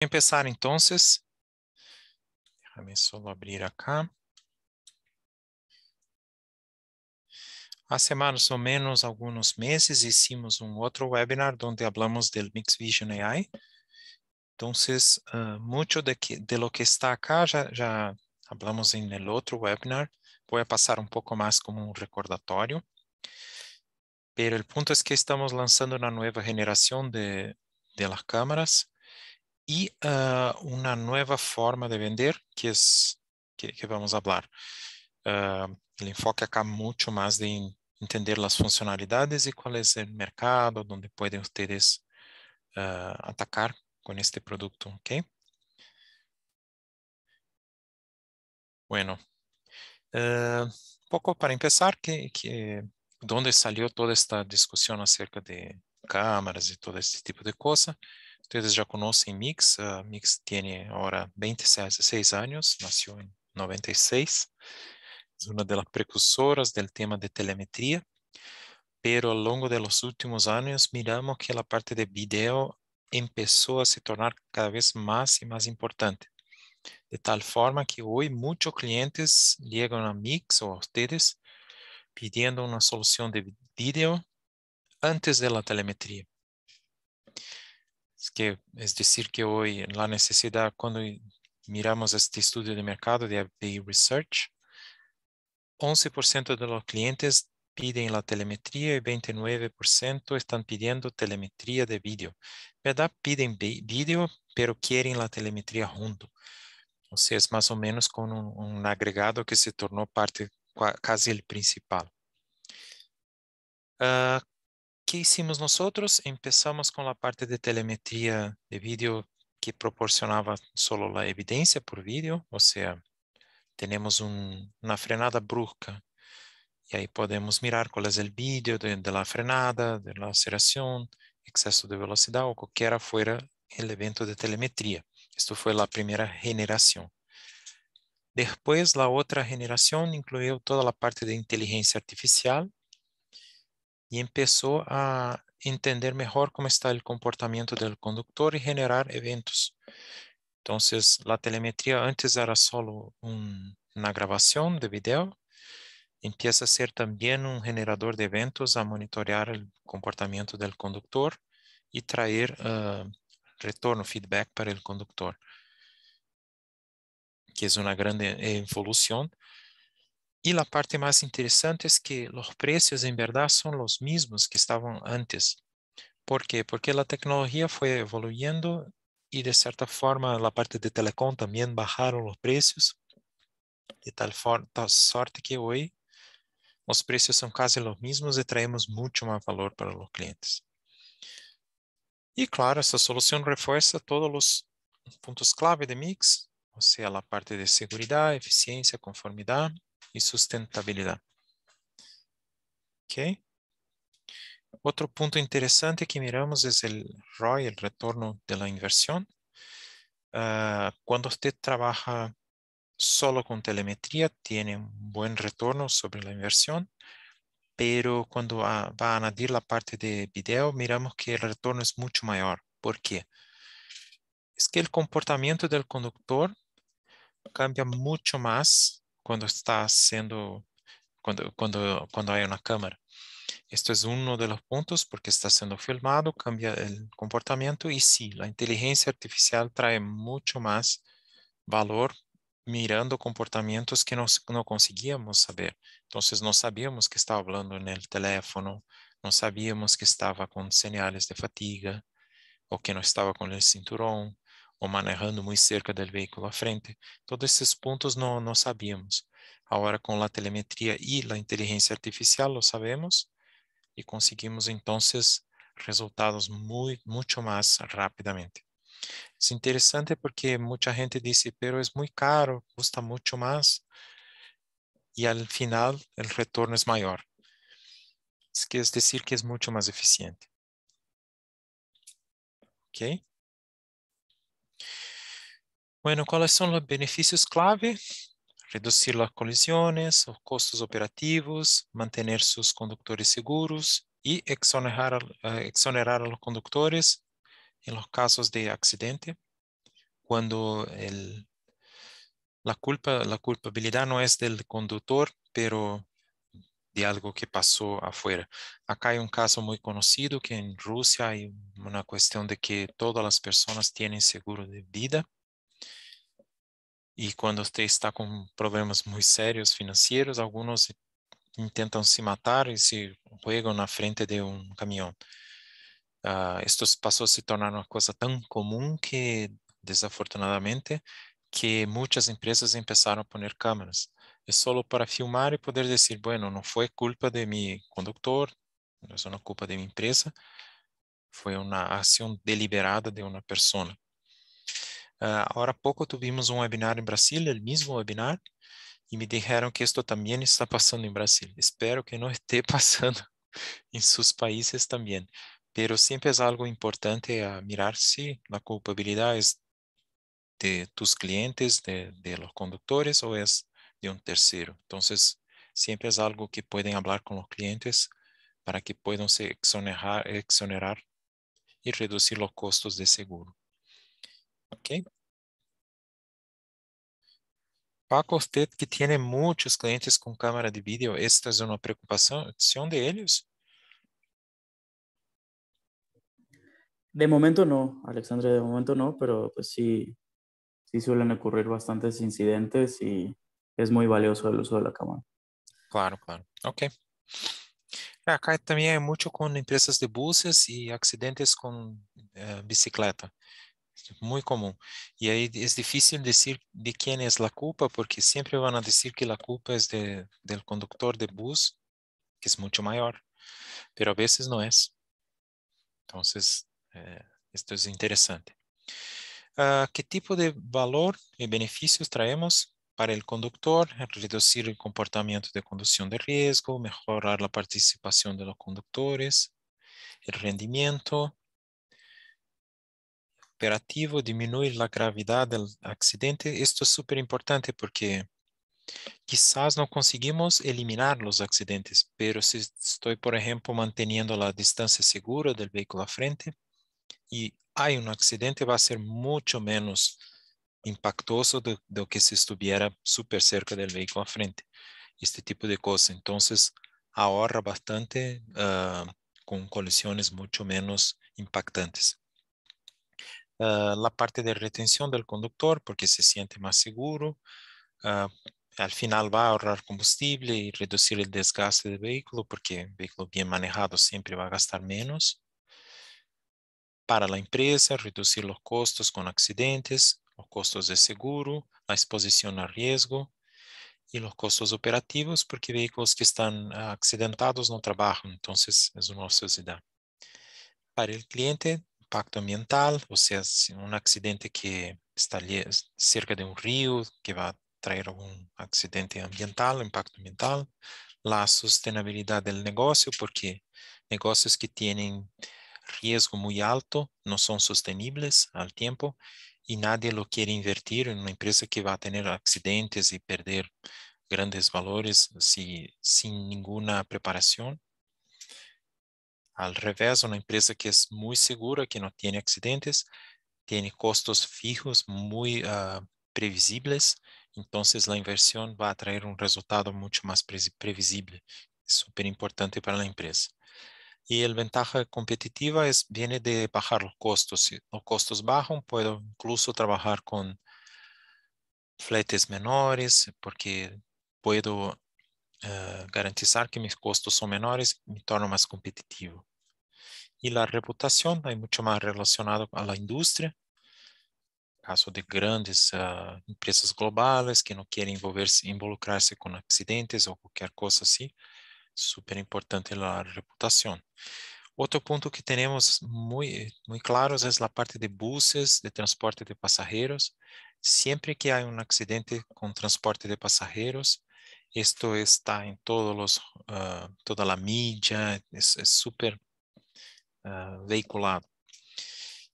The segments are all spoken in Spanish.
Empezar entonces, déjame solo abrir acá. Hace más o menos algunos meses hicimos un otro webinar donde hablamos del Mixed Vision AI. Entonces, mucho de lo que está acá ya hablamos en el otro webinar. Voy a pasar un poco más como un recordatorio. Pero el punto es que estamos lanzando una nueva generación de las cámaras y una nueva forma de vender que vamos a hablar. Ah, el enfoque acá mucho más de entender las funcionalidades y cuál es el mercado donde pueden ustedes atacar con este producto, ¿ok? Bueno, un poco para empezar, ¿dónde salió toda esta discusión acerca de cámaras y todo este tipo de cosas? Ustedes ya conocen Mix. Mix tiene ahora 26 años, nació en 96. Es una de las precursoras del tema de telemetría, pero a lo largo de los últimos años miramos que la parte de video empezó a se tornar cada vez más y más importante. De tal forma que hoy muchos clientes llegan a Mix o a ustedes pidiendo una solución de video antes de la telemetría. Es decir, que hoy la necesidad, cuando miramos este estudio de mercado de API Research, 11% de los clientes piden la telemetría y 29% están pidiendo telemetría de vídeo. ¿Verdad? Piden vídeo, pero quieren la telemetría junto. O sea, es más o menos con un agregado que se tornó parte casi el principal. Ah, ¿Qué hicimos nosotros? Empezamos con la parte de telemetría de vídeo que proporcionaba solo la evidencia por vídeo, o sea, tenemos una frenada brusca y ahí podemos mirar cuál es el vídeo de la frenada, de la aceleración, exceso de velocidad o cualquiera fuera el evento de telemetría. Esto fue la primera generación. Después, la otra generación incluyó toda la parte de inteligencia artificial y empezó a entender mejor cómo está el comportamiento del conductor y generar eventos. Entonces, la telemetría antes era solo una grabación de video, empieza a ser también un generador de eventos a monitorear el comportamiento del conductor y traer retorno, feedback para el conductor, que es una gran evolución. Y la parte más interesante es que los precios en verdad son los mismos que estaban antes. ¿Por qué? Porque la tecnología fue evoluyendo y de cierta forma la parte de telecom también bajaron los precios de tal sorte que hoy los precios son casi los mismos y traemos mucho más valor para los clientes. Y claro, esta solución refuerza todos los puntos clave de Mix, o sea, la parte de seguridad, eficiencia, conformidad y sustentabilidad. ¿Ok? Otro punto interesante que miramos es el ROI, el retorno de la inversión. Cuando usted trabaja solo con telemetría, tiene un buen retorno sobre la inversión, pero cuando va a añadir la parte de video, miramos que el retorno es mucho mayor. ¿Por qué? Es que el comportamiento del conductor cambia mucho más cuando está haciendo, cuando hay una cámara. Esto es uno de los puntos porque está siendo filmado, cambia el comportamiento y sí, la inteligencia artificial trae mucho más valor mirando comportamientos que no conseguíamos saber. Entonces no sabíamos que estaba hablando en el teléfono, no sabíamos que estaba con señales de fatiga o que no estaba con el cinturón o manejando muy cerca del vehículo a frente. Todos esses puntos no sabíamos. Ahora con la telemetría y la inteligencia artificial lo sabemos y conseguimos entonces resultados mucho más rápidamente. Es interesante porque mucha gente dice, pero es muy caro, cuesta mucho más y al final el retorno es mayor. Es decir, que es mucho más eficiente. ¿Ok? Bueno, ¿cuáles son los beneficios clave? Reducir las colisiones, los costos operativos, mantener sus conductores seguros y exonerar a los conductores en los casos de accidente. cuando la culpabilidad no es del conductor, pero de algo que pasó afuera. Acá hay un caso muy conocido que en Rusia hay una cuestión de que todas las personas tienen seguro de vida y cuando usted está con problemas muy serios financieros, algunos intentan se matar y se juegan na frente de un camión. Estos pasó a se tornar una cosa tan común que, desafortunadamente, que muchas empresas empezaron a poner cámaras. Es solo para filmar y poder decir, bueno, no fue culpa de mi conductor, no es una culpa de mi empresa, fue una acción deliberada de una persona. Ahora poco tuvimos un webinar en Brasil, el mismo webinar, y me dijeron que esto también está pasando en Brasil. Espero que no esté pasando en sus países también, pero siempre es algo importante a mirar si la culpabilidad es de tus clientes, de los conductores o es de un tercero. Entonces, siempre es algo que pueden hablar con los clientes para que puedan se exonerar y reducir los costos de seguro. ¿Ok? Paco, usted que tiene muchos clientes con cámara de vídeo, ¿esta es una preocupación de ellos? De momento no, Alexandre, de momento no, pero pues sí, sí suelen ocurrir bastantes incidentes y es muy valioso el uso de la cámara. Claro, claro. Ok. Acá también hay mucho con empresas de buses y accidentes con bicicleta. Es muy común. Y ahí es difícil decir de quién es la culpa, porque siempre van a decir que la culpa es del conductor de bus, que es mucho mayor, pero a veces no es. Entonces, esto es interesante. ¿Qué tipo de valor y beneficios traemos para el conductor? Reducir el comportamiento de conducción de riesgo, mejorar la participación de los conductores, el rendimiento operativo, disminuir la gravedad del accidente. Esto es súper importante porque quizás no conseguimos eliminar los accidentes, pero si estoy, por ejemplo, manteniendo la distancia segura del vehículo a frente y hay un accidente, va a ser mucho menos impactoso de lo que si estuviera súper cerca del vehículo a frente. Este tipo de cosas. Entonces, ahorra bastante con colisiones mucho menos impactantes. La parte de retención del conductor porque se siente más seguro. ah, Al final va a ahorrar combustible y reducir el desgaste del vehículo porque el vehículo bien manejado siempre va a gastar menos. Para la empresa, reducir los costos con accidentes, los costos de seguro, la exposición a riesgo y los costos operativos porque vehículos que están accidentados no trabajan, entonces es una ociosidad. Para el cliente, impacto ambiental, o sea, si un accidente que está cerca de un río, que va a traer un accidente ambiental, impacto ambiental. La sostenibilidad del negocio, porque negocios que tienen riesgo muy alto no son sostenibles al tiempo y nadie lo quiere invertir en una empresa que va a tener accidentes y perder grandes valores sin ninguna preparación. Al revés, una empresa que es muy segura, que no tiene accidentes, tiene costos fijos muy previsibles, entonces la inversión va a traer un resultado mucho más previsible. Es súper importante para la empresa. Y el ventaja competitiva viene de bajar los costos. Si los costos bajan, puedo incluso trabajar con fletes menores porque puedo garantizar que mis costos son menores y me torno más competitivo. Y la reputación hay mucho más relacionado a la industria, caso de grandes empresas globales que no quieren involucrarse con accidentes o cualquier cosa así. Súper importante la reputación. Otro punto que tenemos muy claros es la parte de buses, de transporte de pasajeros. Siempre que hay un accidente con transporte de pasajeros, esto está en toda la media, es súper vehiculado.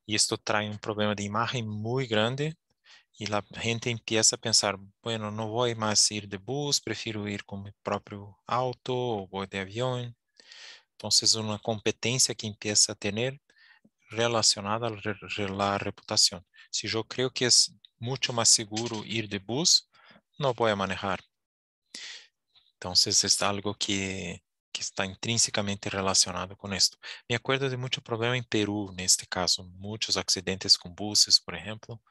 Y esto trae un problema de imagen muy grande y la gente empieza a pensar, bueno, no voy más a ir de bus, prefiero ir con mi propio auto o voy de avión. Entonces, una competencia que empieza a tener relacionada a la reputación. Si yo creo que es mucho más seguro ir de bus, no voy a manejar. Entonces es algo que está intrínsecamente relacionado con esto. Me acuerdo de mucho problema en Perú, en este caso, muchos accidentes con buses, por ejemplo,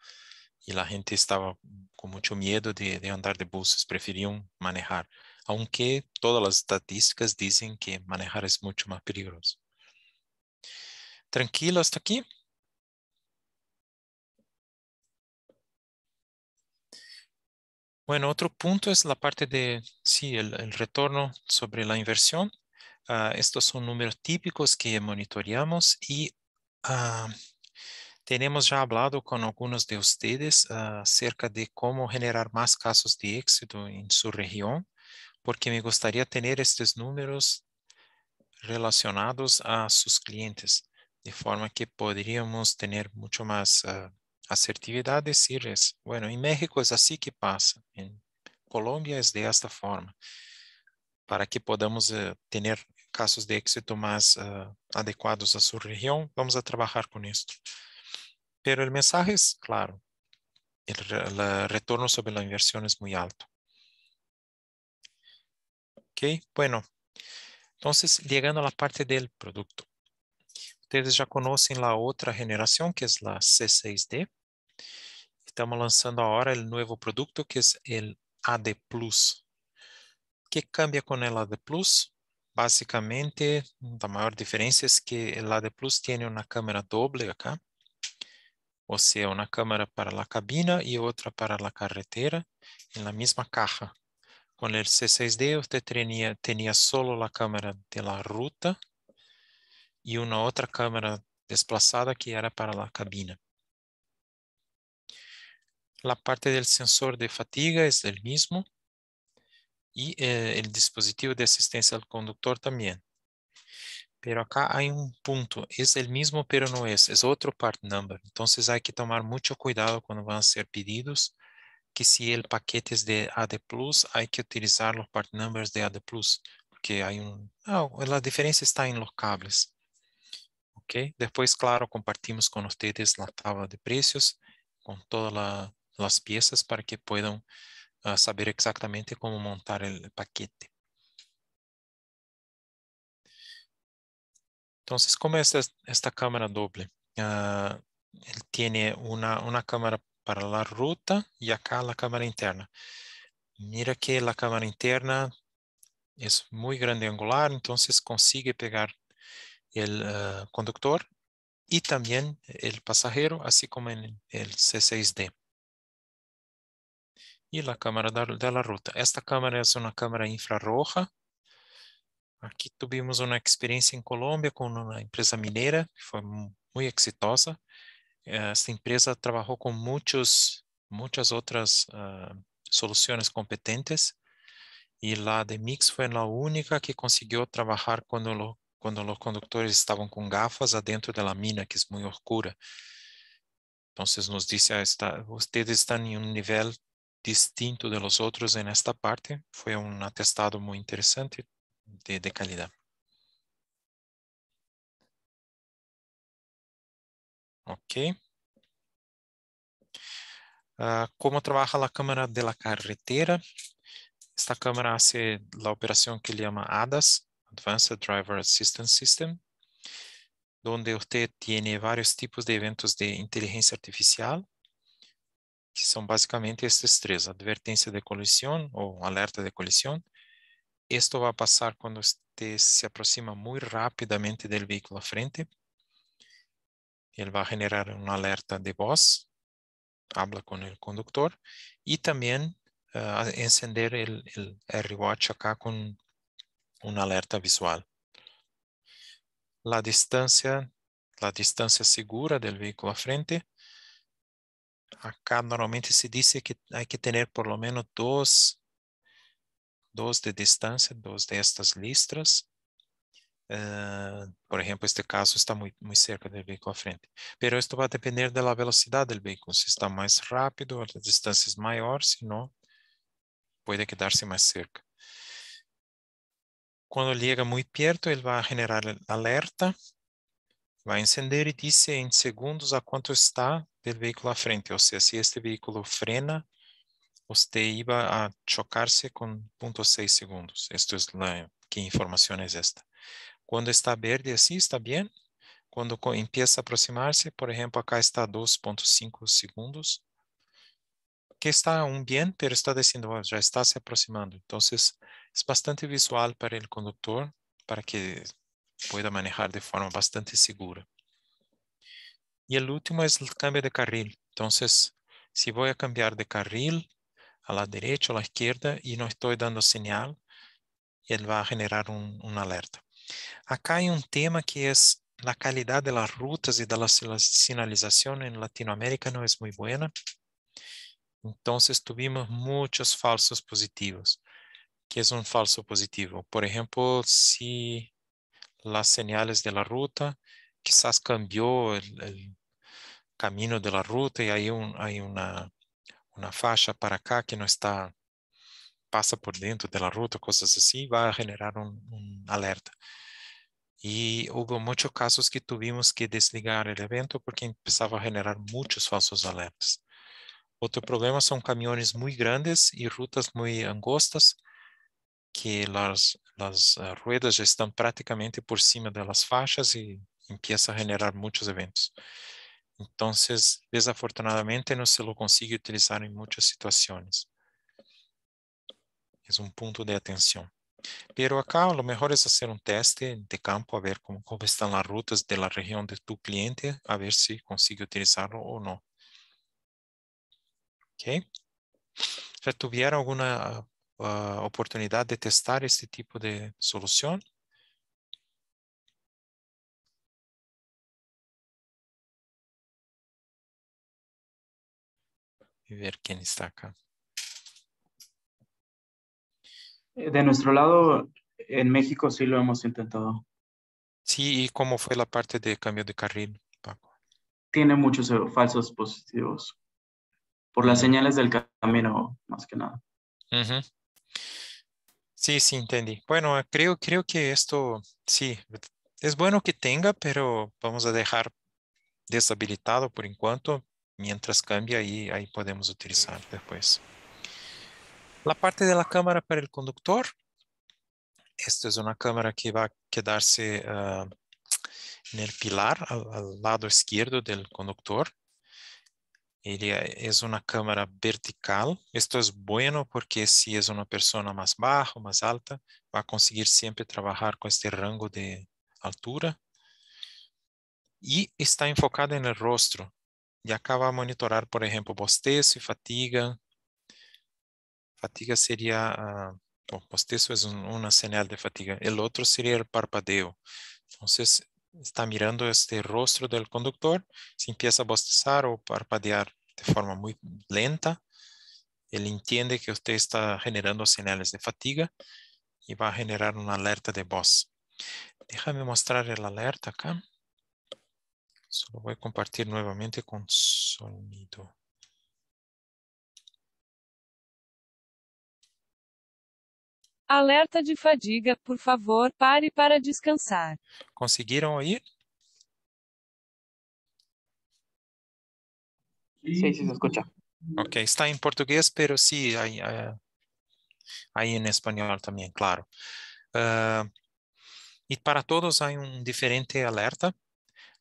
y la gente estaba con mucho miedo de andar de buses, preferían manejar, aunque todas las estadísticas dicen que manejar es mucho más peligroso. ¿Tranquilo hasta aquí? Bueno, otro punto es la parte de, sí, el retorno sobre la inversión. Estos son números típicos que monitoreamos y ah, tenemos ya hablado con algunos de ustedes acerca de cómo generar más casos de éxito en su región, porque me gustaría tener estos números relacionados a sus clientes, de forma que podríamos tener mucho más asertividad, decirles, bueno, en México es así que pasa, en Colombia es de esta forma, para que podamos tener casos de éxito más adecuados a su región, vamos a trabajar con esto. Pero el mensaje es claro, el retorno sobre la inversión es muy alto. ¿Ok? Bueno, entonces llegando a la parte del producto. Ustedes já conhecem a outra geração, que é a C6D. Estamos lançando agora o novo produto, que é o AD Plus. O que cambia com o AD Plus? Basicamente, a maior diferença é que o AD Plus tem uma câmera doble acá, ou seja, uma câmera para a cabina e outra para a carretera, na mesma caja. Com o C6D, você tinha solo a câmera de la ruta e uma outra câmera desplazada que era para a cabina. La parte del sensor de fatiga es el mismo y el dispositivo de asistencia al conductor también. Pero acá hay un punto, es el mismo pero no es otro part number. Entonces hay que tomar mucho cuidado cuando van a ser pedidos, que si el paquete es de AD Plus, hay que utilizar los part numbers de AD Plus, porque la diferencia está en los cables. ¿Ok? Después, claro, compartimos con ustedes la tabla de precios con todas las piezas para que puedan saber exactamente cómo montar el paquete. Entonces, ¿cómo es esta cámara doble? Él tiene una cámara para la ruta y acá la cámara interna. Mira que la cámara interna es muy grande angular, entonces consigue pegar el conductor y también el pasajero, así como en el C6D. Y la cámara de la ruta. Esta cámara es una cámara infrarroja. Aquí tuvimos una experiencia en Colombia con una empresa minera que fue muy exitosa. Esta empresa trabajó con muchas otras soluciones competentes y la de Mix fue la única que consiguió trabajar cuando los conductores estaban con gafas adentro de la mina, que es muy oscura. Entonces nos dice, ustedes están en un nivel distinto de los otros en esta parte. Fue un atestado muy interesante de calidad. Ok. ¿Cómo trabaja la cámara de la carretera? Esta cámara hace la operación que le llama ADAS, Advanced Driver Assistance System, donde usted tiene varios tipos de eventos de inteligencia artificial, que son básicamente estos tres: advertencia de colisión o alerta de colisión. Esto va a pasar cuando usted se aproxima muy rápidamente del vehículo a frente. Él va a generar una alerta de voz, habla con el conductor y también encender el AirWatch acá con una alerta visual. La distancia segura del vehículo a frente. Acá normalmente se dice que hay que tener por lo menos dos de distancia, dos de estas listras. Por ejemplo, este caso está muy cerca del vehículo a frente. Pero esto va a depender de la velocidad del vehículo. Si está más rápido, la distancia es mayor, si no, puede quedarse más cerca. Cuando llega muy perto, él va a generar alerta Va a encender y dice en segundos a cuánto está del vehículo a frente. O sea, si este vehículo frena, usted iba a chocarse con 0.6 segundos. Esto es ¿qué información es esta? Cuando está verde así, está bien. Cuando empieza a aproximarse, por ejemplo, acá está a 2.5 segundos, que está aún bien, pero está diciendo, "Oh, ya está se aproximando". Entonces, es bastante visual para el conductor, para que pueda manejar de forma bastante segura. Y el último es el cambio de carril. Entonces, si voy a cambiar de carril a la derecha o a la izquierda y no estoy dando señal, él va a generar una alerta. Acá hay un tema que es la calidad de las rutas y de la señalización en Latinoamérica no es muy buena. Entonces tuvimos muchos falsos positivos. ¿Qué es un falso positivo? Por ejemplo, si las señales de la ruta quizás cambió el camino de la ruta y hay una faixa para acá que no está, pasa por dentro de la ruta, cosas así, va a generar un alerta. Y hubo muchos casos que tuvimos que desligar el evento porque empezaba a generar muchos falsos alertas. Otro problema son camiones muy grandes y rutas muy angostas que las ruedas ya están prácticamente por cima de las faixas y empieza a generar muchos eventos. Entonces, desafortunadamente, no se lo consigue utilizar en muchas situaciones. Es un punto de atención. Pero acá lo mejor es hacer un teste de campo, a ver cómo están las rutas de la región de tu cliente, a ver si consigue utilizarlo o no. ¿Ok? ¿Ya tuvieron alguna oportunidad de testar este tipo de solución? Y ver quién está acá. De nuestro lado, en México sí lo hemos intentado. Sí, ¿y cómo fue la parte de cambio de carril, Paco? Tiene muchos falsos positivos por las Mm, señales del camino, más que nada. ujú. Sí, sí, entendí. Bueno, creo que esto, sí, es bueno que tenga, pero vamos a dejar deshabilitado por enquanto, mientras cambia y ahí podemos utilizar después. La parte de la cámara para el conductor, esta es una cámara que va a quedarse en el pilar al lado izquierdo del conductor. Ella es una cámara vertical. Esto es bueno porque si es una persona más baja o más alta, va a conseguir siempre trabajar con este rango de altura. Y está enfocada en el rostro. Y acá va a monitorar, por ejemplo, bostezo y fatiga. Fatiga sería, bostezo es una señal de fatiga. El otro sería el parpadeo. Entonces, está mirando este rostro del conductor. Si empieza a bostezar o parpadear de forma muy lenta, él entiende que usted está generando señales de fatiga y va a generar una alerta de voz. Déjame mostrar el alerta acá. Solo voy a compartir nuevamente con sonido. Alerta de fadiga, por favor, pare para descansar. ¿Consiguieron oír? Sí, sí se escucha. Ok, está en portugués, pero sí hay en español también, claro. Ah, y para todos hay un diferente alerta.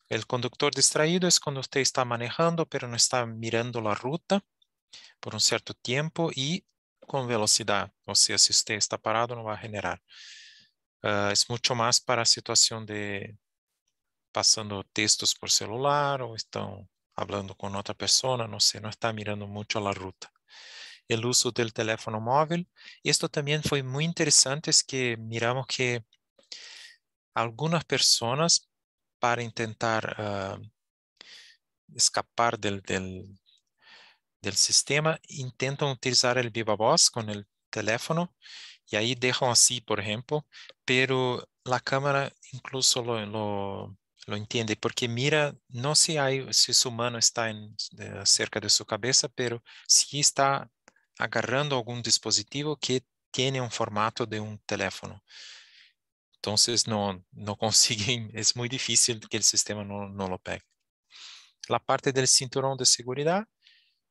El conductor distraído es cuando usted está manejando, pero no está mirando la ruta por un cierto tiempo y con velocidad. O sea, si usted está parado, no va a generar. Es mucho más para situación de pasando textos por celular o están hablando con otra persona, no sé, no está mirando mucho la ruta. El uso del teléfono móvil. Esto también fue muy interesante, es que miramos que algunas personas para intentar escapar del sistema intentan utilizar el viva voz con el teléfono y ahí dejan así, por ejemplo, pero la cámara incluso lo entiende porque mira, no si su mano está cerca de su cabeza, pero si está agarrando algún dispositivo que tiene un formato de un teléfono. Entonces no consiguen, es muy difícil que el sistema no lo pegue. La parte del cinturón de seguridad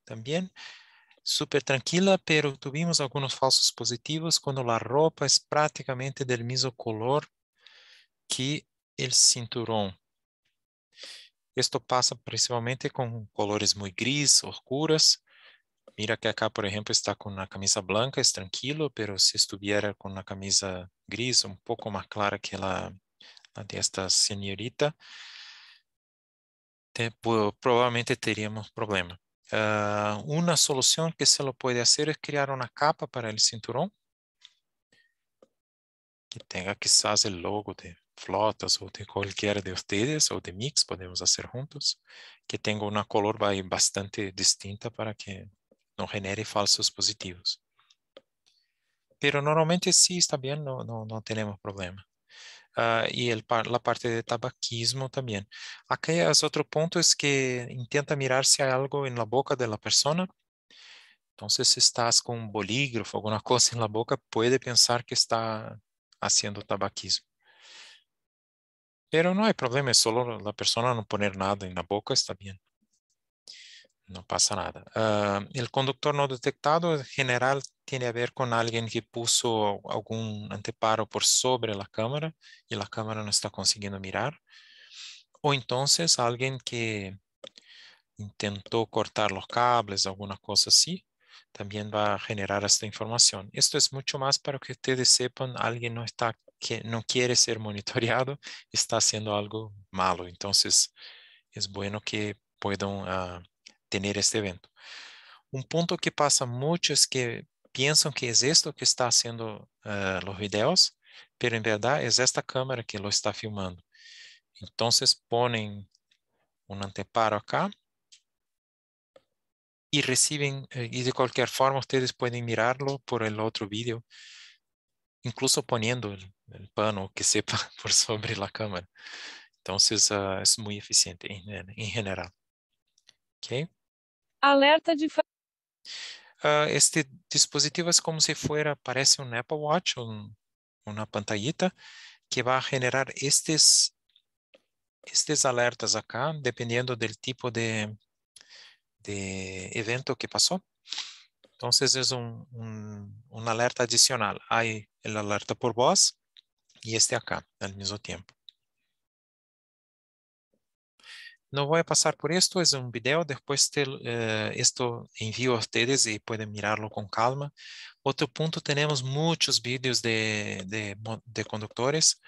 también súper tranquila, pero tuvimos algunos falsos positivos cuando la ropa es prácticamente del mismo color que el cinturón. Esto pasa principalmente con colores muy gris, oscuras. Mira que acá, por ejemplo, está con una camisa blanca, es tranquilo, pero si estuviera con una camisa gris un poco más clara que la de esta señorita, probablemente teríamos problema. Una solución que se lo puede hacer es crear una capa para el cinturón que tenga quizás el logo de Flotas o de cualquiera de ustedes o de Mix, podemos hacer juntos, que tenga una color bastante distinta para que no genere falsos positivos. Pero normalmente sí está bien, no tenemos problema. Y la parte de tabaquismo también. Aquí es otro punto, es que intenta mirar si hay algo en la boca de la persona. Entonces, si estás con un bolígrafo, alguna cosa en la boca, puede pensar que está haciendo tabaquismo. Pero no hay problema, es solo la persona no poner nada en la boca, está bien. No pasa nada. El conductor no detectado en general tiene a ver con alguien que puso algún anteparo por sobre la cámara y la cámara no está consiguiendo mirar. O entonces alguien que intentó cortar los cables, alguna cosa así, también va a generar esta información. Esto es mucho más para que ustedes sepan, alguien que no quiere ser monitoreado, está haciendo algo malo. Entonces, es bueno que puedan tener este evento. Un punto que pasa mucho es que piensan que es esto que está haciendo los videos, pero en verdad es esta cámara que lo está filmando. Entonces ponen un anteparo acá y reciben, y de cualquier forma ustedes pueden mirarlo por el otro vídeo, incluso poniendo el pano que sepa por sobre la cámara. Entonces es muy eficiente en general. ¿Okay? Alerta de Este dispositivo es como si fuera, parece un Apple Watch, una pantallita que va a generar estes alertas acá, dependiendo del tipo de evento que pasó. Entonces es un alerta adicional. Hay el alerta por voz y este acá al mismo tiempo. No voy a pasar por esto, es un video, después esto envío a ustedes y pueden mirarlo con calma. Otro punto, tenemos muchos videos de conductores.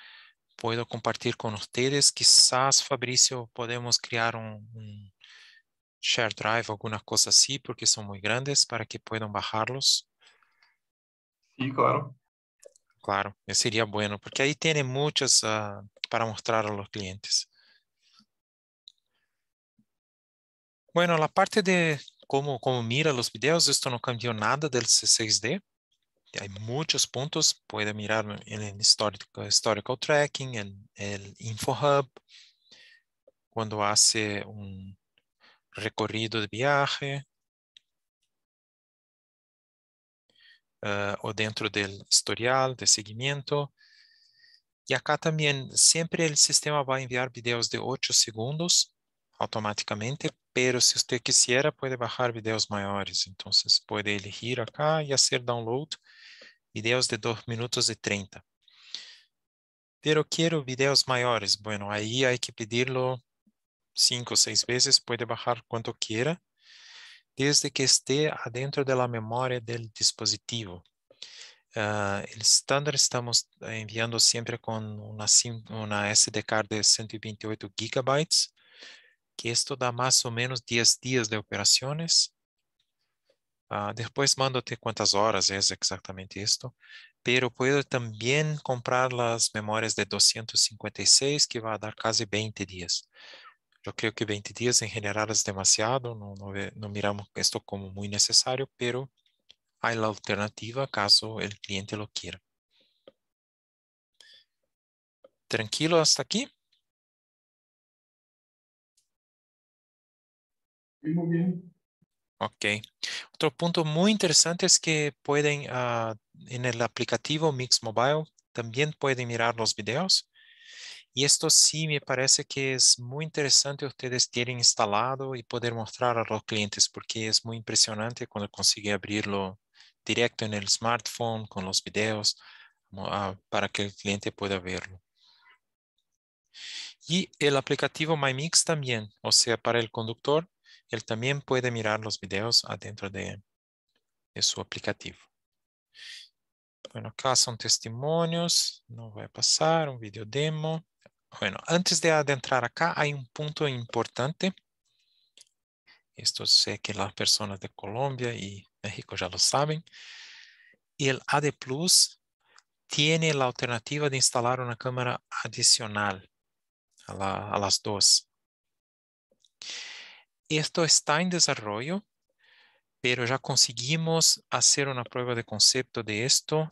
Puedo compartir con ustedes. Quizás, Fabricio, podemos crear un share drive, alguna cosa así, porque son muy grandes para que puedan bajarlos. Sí, claro. Claro, sería bueno, porque ahí tiene muchos para mostrar a los clientes. Bueno, la parte de cómo mira los videos, esto no cambió nada del C6D. Hay muchos puntos, puede mirar en el historical tracking, en el InfoHub, cuando hace un recorrido de viaje, o dentro del historial de seguimiento. Y acá también siempre el sistema va a enviar videos de 8 segundos automáticamente, pero si usted quisiera puede bajar videos mayores. Entonces puede elegir acá y hacer download videos de 2 minutos y 30. Pero quiero videos mayores. Bueno, ahí hay que pedirlo 5 o 6 veces, puede bajar cuanto quiera, desde que esté adentro de la memoria del dispositivo. El estándar estamos enviando siempre con una SD card de 128 gigabytes, que esto da más o menos 10 días de operaciones. Después mándote cuántas horas es exactamente esto, pero puedo también comprar las memorias de 256 que va a dar casi 20 días. Yo creo que 20 días en general es demasiado, no miramos esto como muy necesario, pero hay la alternativa caso el cliente lo quiera. ¿Tranquilo hasta aquí? Muy bien. Ok. Otro punto muy interesante es que pueden, en el aplicativo Mix Mobile, también pueden mirar los videos. Y esto sí me parece que es muy interesante ustedes tienen instalado y poder mostrar a los clientes, porque es muy impresionante cuando consigue abrirlo directo en el smartphone con los videos para que el cliente pueda verlo. Y el aplicativo MyMix también, o sea, para el conductor, él también puede mirar los videos adentro de su aplicativo. Bueno, acá son testimonios, no voy a pasar, un video demo. Bueno, antes de adentrar acá hay un punto importante. Esto sé que las personas de Colombia y México ya lo saben. Y el AD Plus tiene la alternativa de instalar una cámara adicional a las dos. Esto está en desarrollo, pero ya conseguimos hacer una prueba de concepto de esto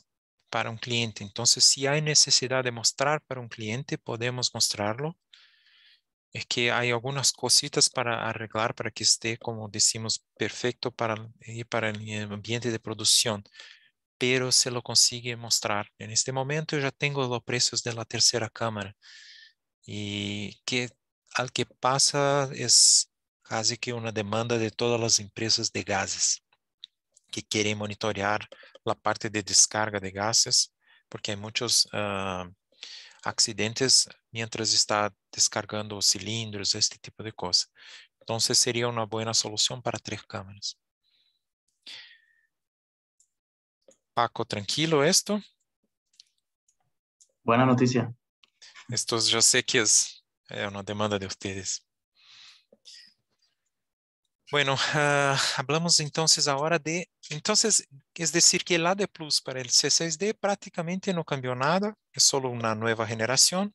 para un cliente. Entonces, si hay necesidad de mostrar para un cliente, podemos mostrarlo. Es que hay algunas cositas para arreglar para que esté, como decimos, perfecto para el ambiente de producción, pero se lo consigue mostrar. En este momento ya tengo los precios de la tercera cámara y que al que pasa es casi que una demanda de todas las empresas de gases que quieren monitorear la parte de descarga de gases, porque hay muchos accidentes mientras está descargando cilindros, este tipo de cosas. Entonces sería una buena solución para 3 cámaras. Paco, tranquilo esto. Buena noticia. Esto yo sé que es una demanda de ustedes. Bueno, hablamos entonces ahora es decir que el AD Plus para el C6D prácticamente no cambió nada, es solo una nueva generación.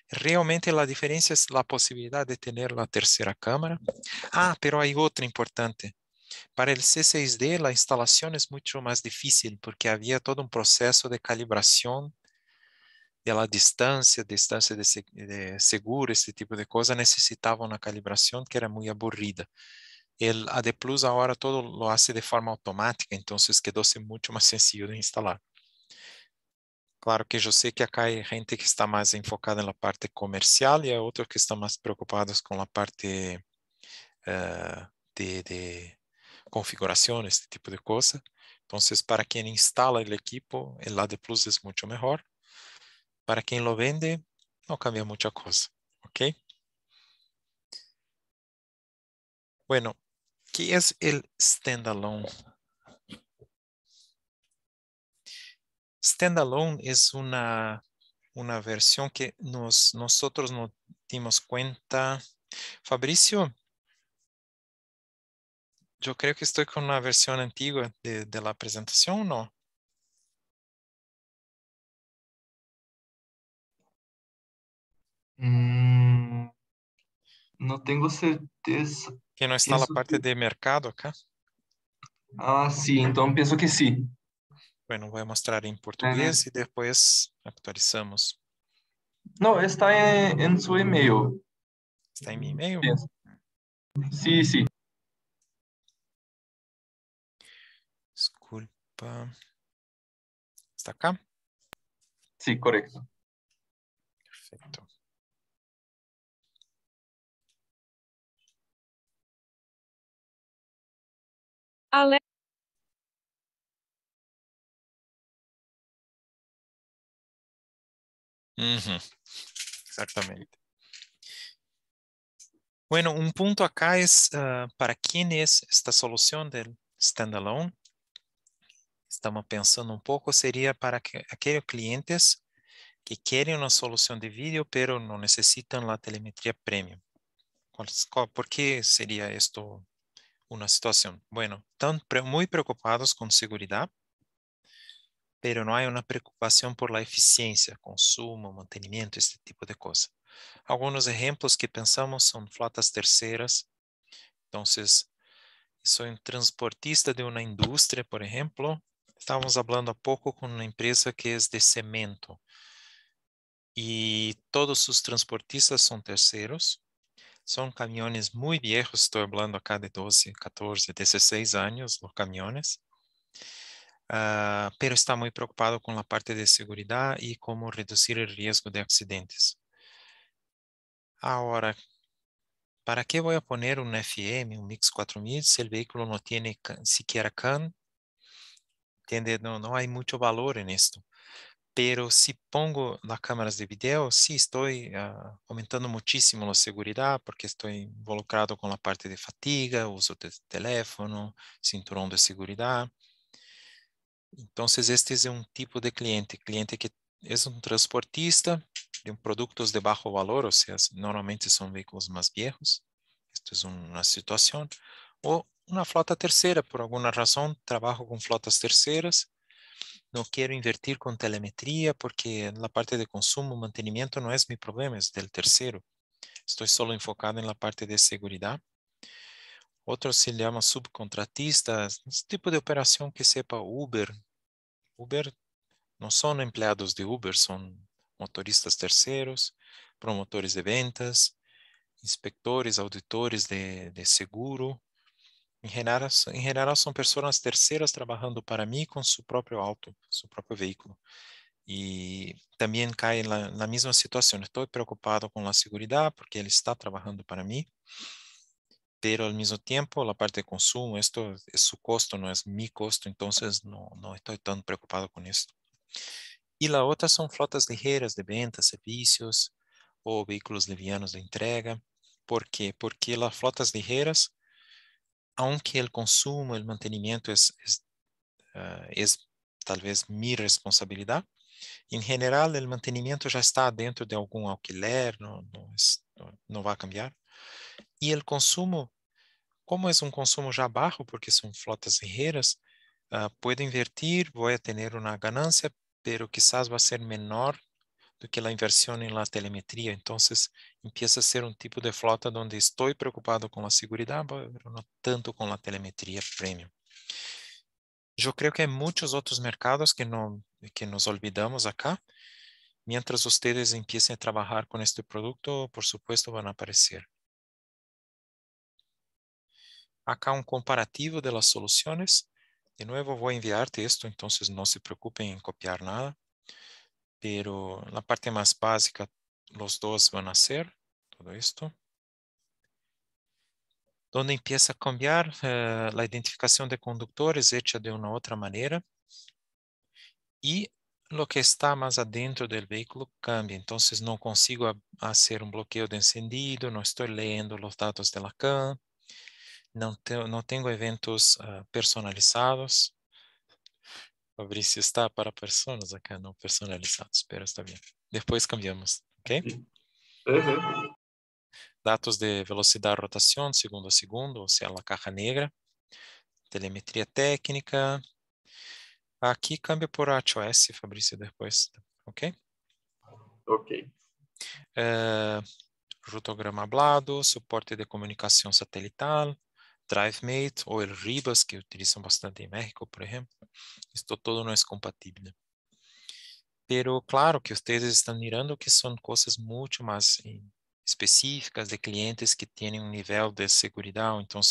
Realmente la diferencia es la posibilidad de tener la tercera cámara. Pero hay otra importante. Para el C6D la instalación es mucho más difícil porque había todo un proceso de calibración de la distancia de seguro, este tipo de cosas, necesitaba una calibración que era muy aburrida. El AD Plus ahora todo lo hace de forma automática, entonces quedó-se mucho más sencillo de instalar. Claro que yo sé que acá hay gente que está más enfocada en la parte comercial y hay otros que están más preocupados con la parte de configuración, este tipo de cosas. Entonces, para quien instala el equipo, el AD Plus es mucho mejor. Para quien lo vende, no cambia mucha cosa. ¿Ok? Bueno, ¿qué es el standalone? Standalone es una versión que nosotros nos dimos cuenta. Fabricio, yo creo que estoy con una versión antigua de la presentación, ¿no? Mm, no tengo certeza. Que no está la Pienso parte que... de mercado acá. Ah, sí, entonces pienso que sí. Bueno, voy a mostrar en Eh, portugués y después actualizamos. No, está en su email. Está en mi email. Pienso. Sí, sí, Disculpa. ¿Está acá? sí, correcto. Perfecto. Ale- Ujú, exactamente. Bueno, un punto acá es para quién es esta solución del standalone. Estamos pensando un poco, sería para aquellos clientes que quieren una solución de vídeo, pero no necesitan la telemetría premium. ¿Por qué sería esto una situación? Bueno, están muy preocupados con seguridad, pero no hay una preocupación por la eficiencia, consumo, mantenimiento, este tipo de cosas. Algunos ejemplos que pensamos son flotas terceras. Entonces, soy un transportista de una industria, por ejemplo. Estábamos hablando há pouco con una empresa que es de cemento y todos sus transportistas son terceros. Son camiones muy viejos, estoy hablando acá de 12, 14, 16 años los camiones. pero está muy preocupado con la parte de seguridad y cómo reducir el riesgo de accidentes. Ahora, ¿para qué voy a poner un FM, un Mix 4000, si el vehículo no tiene siquiera CAN? ¿Entiende? No hay mucho valor en esto. Pero si pongo las cámaras de video, sí estoy aumentando muchísimo la seguridad porque estoy involucrado con la parte de fatiga, uso de teléfono, cinturón de seguridad. Entonces, este es un tipo de cliente que es un transportista de productos de bajo valor, o sea, normalmente son vehículos más viejos. Esto es una situación. O una flota tercera, por alguna razón, trabajo con flotas terceras. No quiero invertir con telemetría porque la parte de consumo, mantenimiento no es mi problema, es del tercero. Estoy solo enfocado en la parte de seguridad. Otros se llaman subcontratistas, este tipo de operación que sepa Uber. Uber no son empleados de Uber, son motoristas terceros, promotores de ventas, inspectores, auditores de seguro. En general son personas terceras trabajando para mí con su propio auto, su propio vehículo. Y también cae en la misma situación. Estoy preocupado con la seguridad porque él está trabajando para mí, pero al mismo tiempo la parte de consumo, esto es su costo, no es mi costo, entonces no estoy tan preocupado con esto. Y la otra son flotas ligeras de ventas, servicios o vehículos livianos de entrega. ¿Por qué? Porque las flotas ligeras, aunque el consumo, el mantenimiento es tal vez mi responsabilidad, en general el mantenimiento ya está dentro de algún alquiler, no va a cambiar. Y el consumo, como es un consumo ya bajo, porque son flotas ligeras, puedo invertir, voy a tener una ganancia, pero quizás va a ser menor do que la inversión en la telemetría. Entonces empieza a ser un tipo de flota donde estoy preocupado con la seguridad, pero no tanto con la telemetría premium. Yo creo que hay muchos otros mercados que nos olvidamos acá. Mientras ustedes empiecen a trabajar con este producto, por supuesto van a aparecer. Acá un comparativo de las soluciones. De nuevo voy a enviarte esto, entonces no se preocupen en copiar nada. Pero la parte más básica, los dos van a hacer todo esto. Donde empieza a cambiar la identificación de conductores hecha de una otra manera. Y lo que está más adentro del vehículo cambia. Entonces no consigo hacer un bloqueo de encendido, no estoy leyendo los datos de la CAN, no tengo eventos personalizados. Fabricio está para personas acá, no personalizados, pero está bien. Después cambiamos, ¿ok? Uhum. Datos de velocidad, rotación, segundo a segundo, o sea, la caja negra. Telemetría técnica. Aqui cambia por HOS, Fabrício, depois, ok? Ok. Rotograma hablado, soporte de comunicação satelital, DriveMate ou el Ribas, que utilizam bastante em México, por exemplo. Esto todo não é compatível. Pero claro que ustedes estão mirando que são coisas muito mais específicas de clientes que têm um nível de segurança, então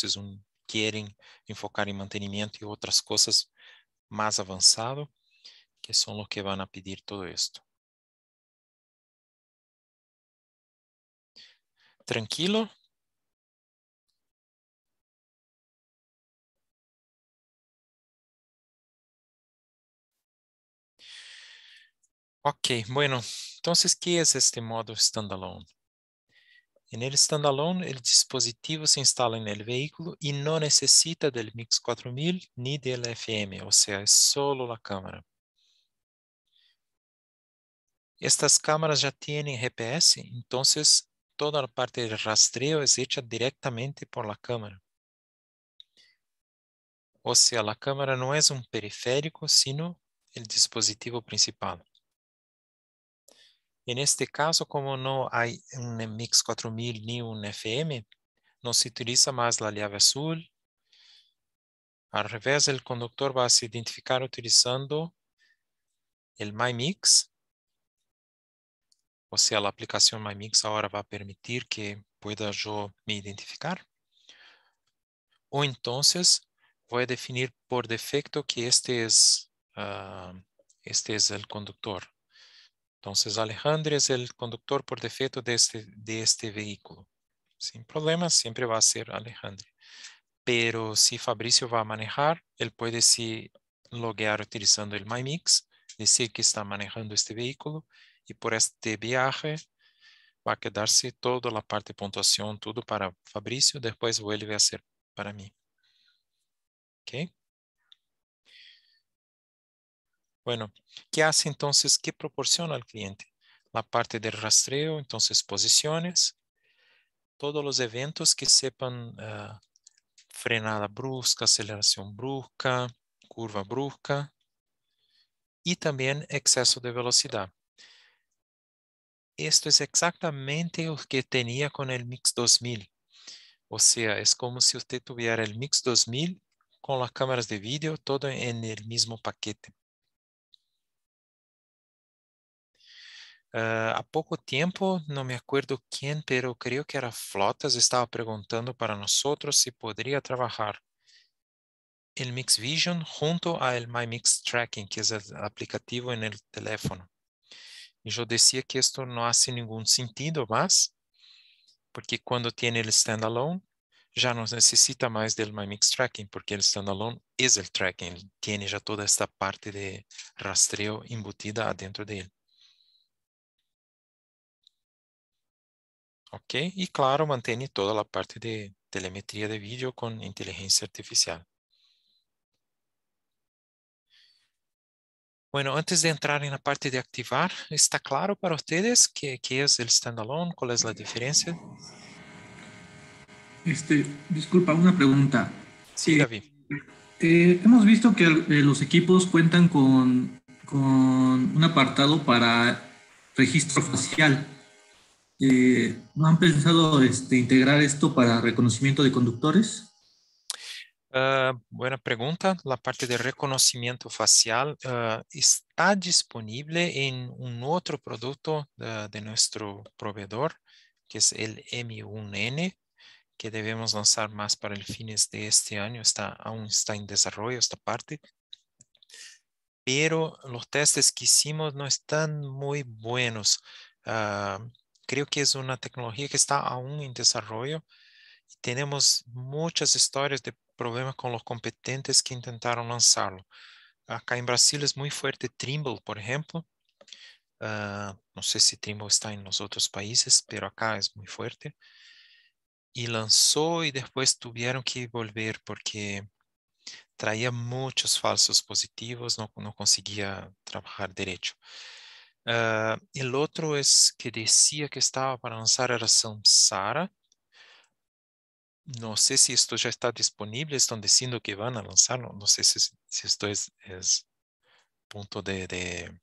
querem enfocar em mantenimento e outras coisas mais avançado, que são os que vão a pedir todo esto. Tranquilo? Ok, bueno, entonces, ¿qué es este modo standalone? En el standalone, el dispositivo se instala en el vehículo y no necesita del Mix 4000 ni del FM, o sea, es solo la cámara. Estas cámaras ya tienen GPS, entonces toda la parte del rastreo es hecha directamente por la cámara. O sea, la cámara no es un periférico, sino el dispositivo principal. En este caso, como no hay un Mix 4000 ni un FM, no se utiliza más la llave azul. Al revés, el conductor va a se identificar utilizando el MyMix. O sea, la aplicación MyMix ahora va a permitir que pueda yo me identificar. O entonces voy a definir por defecto que este es este es el conductor. Entonces, Alejandro es el conductor por defecto de este vehículo. Sin problemas, siempre va a ser Alejandro. Pero si Fabricio va a manejar, él puede sí loguear utilizando el MyMix, decir que está manejando este vehículo y por este viaje va a quedarse toda la parte de puntuación, todo para Fabricio, después vuelve a ser para mí. ¿Ok? Bueno, ¿qué hace entonces? ¿Qué proporciona al cliente? La parte del rastreo, entonces posiciones, todos los eventos que sepan frenada brusca, aceleración brusca, curva brusca y también exceso de velocidad. Esto es exactamente lo que tenía con el Mix 2000. O sea, es como si usted tuviera el Mix 2000 con las cámaras de vídeo, todo en el mismo paquete. Há pouco tempo, não me acuerdo quién, pero creo que era Flotas, estaba preguntando para nosotros si podría trabajar el Mix Vision junto al My Mix Tracking, que es el aplicativo en el teléfono. Y yo decía que esto no hace ningún sentido más, porque cuando tiene el standalone, ya no necesita más del My Mix Tracking, porque el standalone es el tracking, tiene ya toda esta parte de rastreo embutida adentro de él. Ok, y claro, mantiene toda la parte de telemetría de vídeo con inteligencia artificial. Bueno, antes de entrar en la parte de activar, ¿está claro para ustedes qué es el standalone? ¿Cuál es la diferencia? Disculpa, una pregunta. Sí, David. Hemos visto que los equipos cuentan con un apartado para registro facial. ¿No han pensado integrar esto para reconocimiento de conductores? Buena pregunta. La parte de reconocimiento facial está disponible en un otro producto de nuestro proveedor, que es el M1N, que debemos lanzar más para el fines de este año. Aún está en desarrollo esta parte. Pero los testes que hicimos no están muy buenos. Creo que es una tecnología que está aún en desarrollo. Tenemos muchas historias de problemas con los competentes que intentaron lanzarlo. Acá en Brasil es muy fuerte Trimble, por ejemplo. No sé si Trimble está en los otros países, pero acá es muy fuerte. Y lanzó y después tuvieron que volver porque traía muchos falsos positivos, no conseguía trabajar derecho. El otro es que decía que estaba para lanzar era Samsara. No sé si esto ya está disponible, están diciendo que van a lanzarlo. No sé si esto es punto de...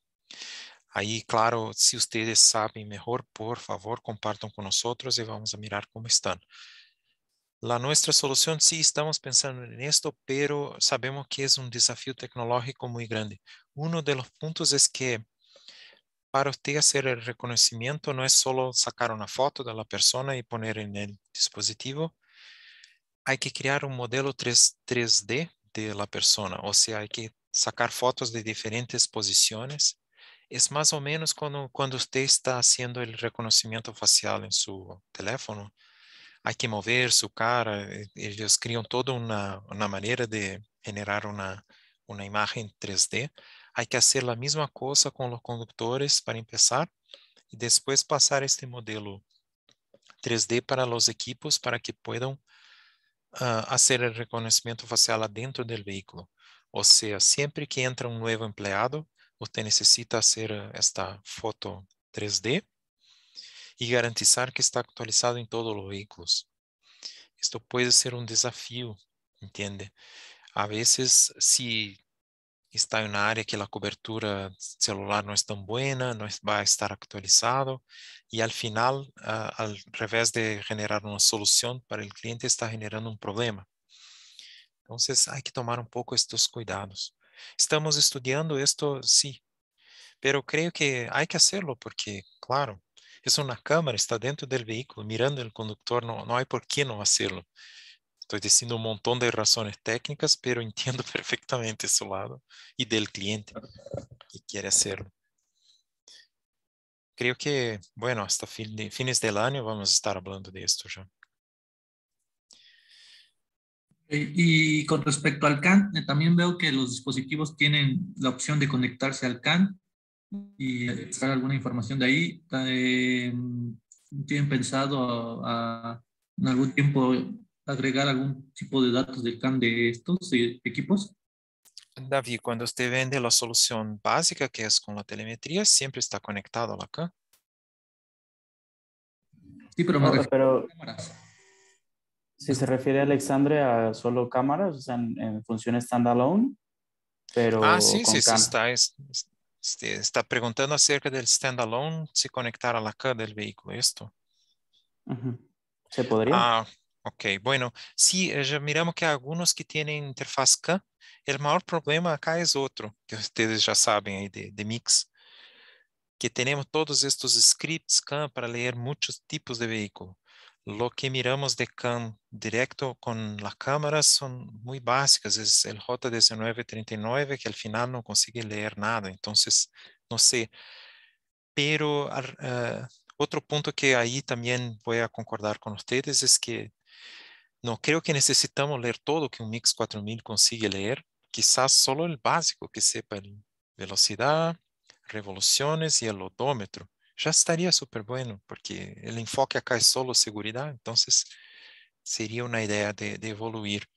Ahí, claro, si ustedes saben mejor, por favor, compartan con nosotros y vamos a mirar cómo están. La nuestra solución, sí, estamos pensando en esto, pero sabemos que es un desafío tecnológico muy grande. Uno de los puntos es que para usted hacer el reconocimiento no es solo sacar una foto de la persona y poner en el dispositivo. Hay que crear un modelo 3D de la persona, o sea, hay que sacar fotos de diferentes posiciones. Es más o menos cuando usted está haciendo el reconocimiento facial en su teléfono. Hay que mover su cara. Ellos crean toda una manera de generar una imagen 3D. Hay que hacer la misma cosa con los conductores para empezar y después pasar este modelo 3D para los equipos para que puedan hacer el reconocimiento facial adentro del vehículo. O sea, siempre que entra un nuevo empleado, usted necesita hacer esta foto 3D y garantizar que está actualizado en todos los vehículos. Esto puede ser un desafío, ¿entiende? A veces, si está en una área que la cobertura celular no es tan buena, va a estar actualizado y al final, al revés de generar una solución para el cliente, está generando un problema. Entonces, hay que tomar un poco estos cuidados. Estamos estudiando esto, sí, pero creo que hay que hacerlo porque, claro, es una cámara, está dentro del vehículo, mirando el conductor, no hay por qué no hacerlo. Estoy diciendo un montón de razones técnicas, pero entiendo perfectamente su lado y del cliente que quiere hacerlo. Creo que, bueno, hasta fines del año vamos a estar hablando de esto ya. Y con respecto al CAN, también veo que los dispositivos tienen la opción de conectarse al CAN y extraer alguna información de ahí. ¿Tienen pensado en algún tiempo agregar algún tipo de datos del CAN de estos equipos? David, cuando usted vende la solución básica, que es con la telemetría, siempre está conectado acá. Sí, pero me Oh, refiero pero a cámaras. si se refiere Alexandre a solo cámaras, o sea, en función standalone, Ah, pero sí, sí, con sí, CAN. está preguntando acerca del standalone, si conectar a la CAN del vehículo, esto. Ujú. ¿Se podría? Ah, ok, bueno, sí, ya miramos que hay algunos que tienen interfaz CAN. El mayor problema acá es otro, que ustedes ya saben ahí de Mix, que tenemos todos estos scripts CAN para leer muchos tipos de vehículo. Lo que miramos de CAN directo con las cámaras son muy básicas, es el J1939 que al final no consigue leer nada, entonces, no sé, pero otro punto que ahí también voy a concordar con ustedes es que no creo que necesitamos leer todo que un Mix 4000 consigue leer, quizás solo el básico, que sepa el velocidad, revoluciones y el odómetro. Ya estaría súper bueno, porque el enfoque acá es solo seguridad, entonces sería una idea de evoluir.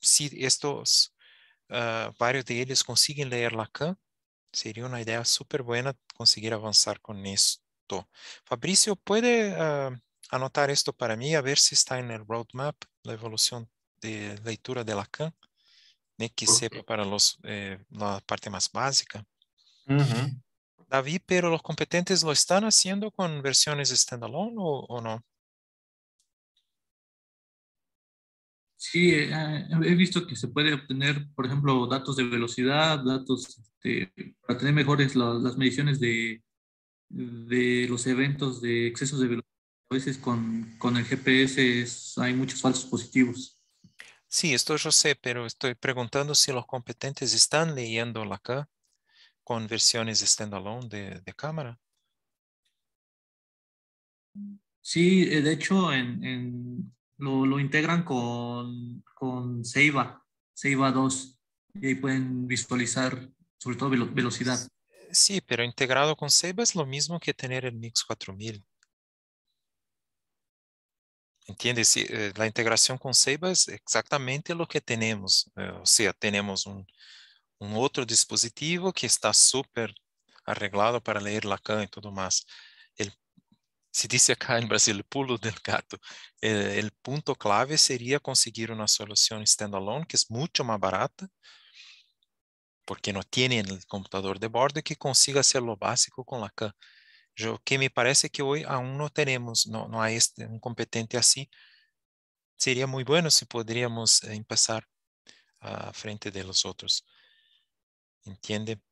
Si estos, varios de ellos consiguen leer la CAN, sería una idea súper buena conseguir avanzar con esto. Fabricio, ¿puede anotar esto para mí? A ver si está en el roadmap, la evolución de lectura de Lacan, de que sepa para la parte más básica. Uhum. David, pero los competentes lo están haciendo con versiones standalone o no? Sí, he visto que se puede obtener, por ejemplo, datos de velocidad, datos para tener mejores las mediciones de los eventos de excesos de velocidad. A veces con el GPS hay muchos falsos positivos. Sí, esto yo sé, pero estoy preguntando si los competentes están leyendo Lacan con versiones standalone de cámara. Sí, de hecho, lo integran con Ceiba 2, y ahí pueden visualizar sobre todo velocidad. Sí, pero integrado con Ceiba es lo mismo que tener el Mix 4000. ¿Entiendes? Sí, la integración con Ceiba es exactamente lo que tenemos. O sea, tenemos un otro dispositivo que está súper arreglado para leer Lacan y todo más. El, se dice acá en Brasil, el pulo del gato. El punto clave sería conseguir una solución standalone que es mucho más barata, porque no tiene el computador de bordo que consiga hacer lo básico con Lacan. Yo, que me parece que hoy aún no tenemos, no hay un competente así. Sería muy bueno si podríamos empezar a frente de los otros, ¿entiende?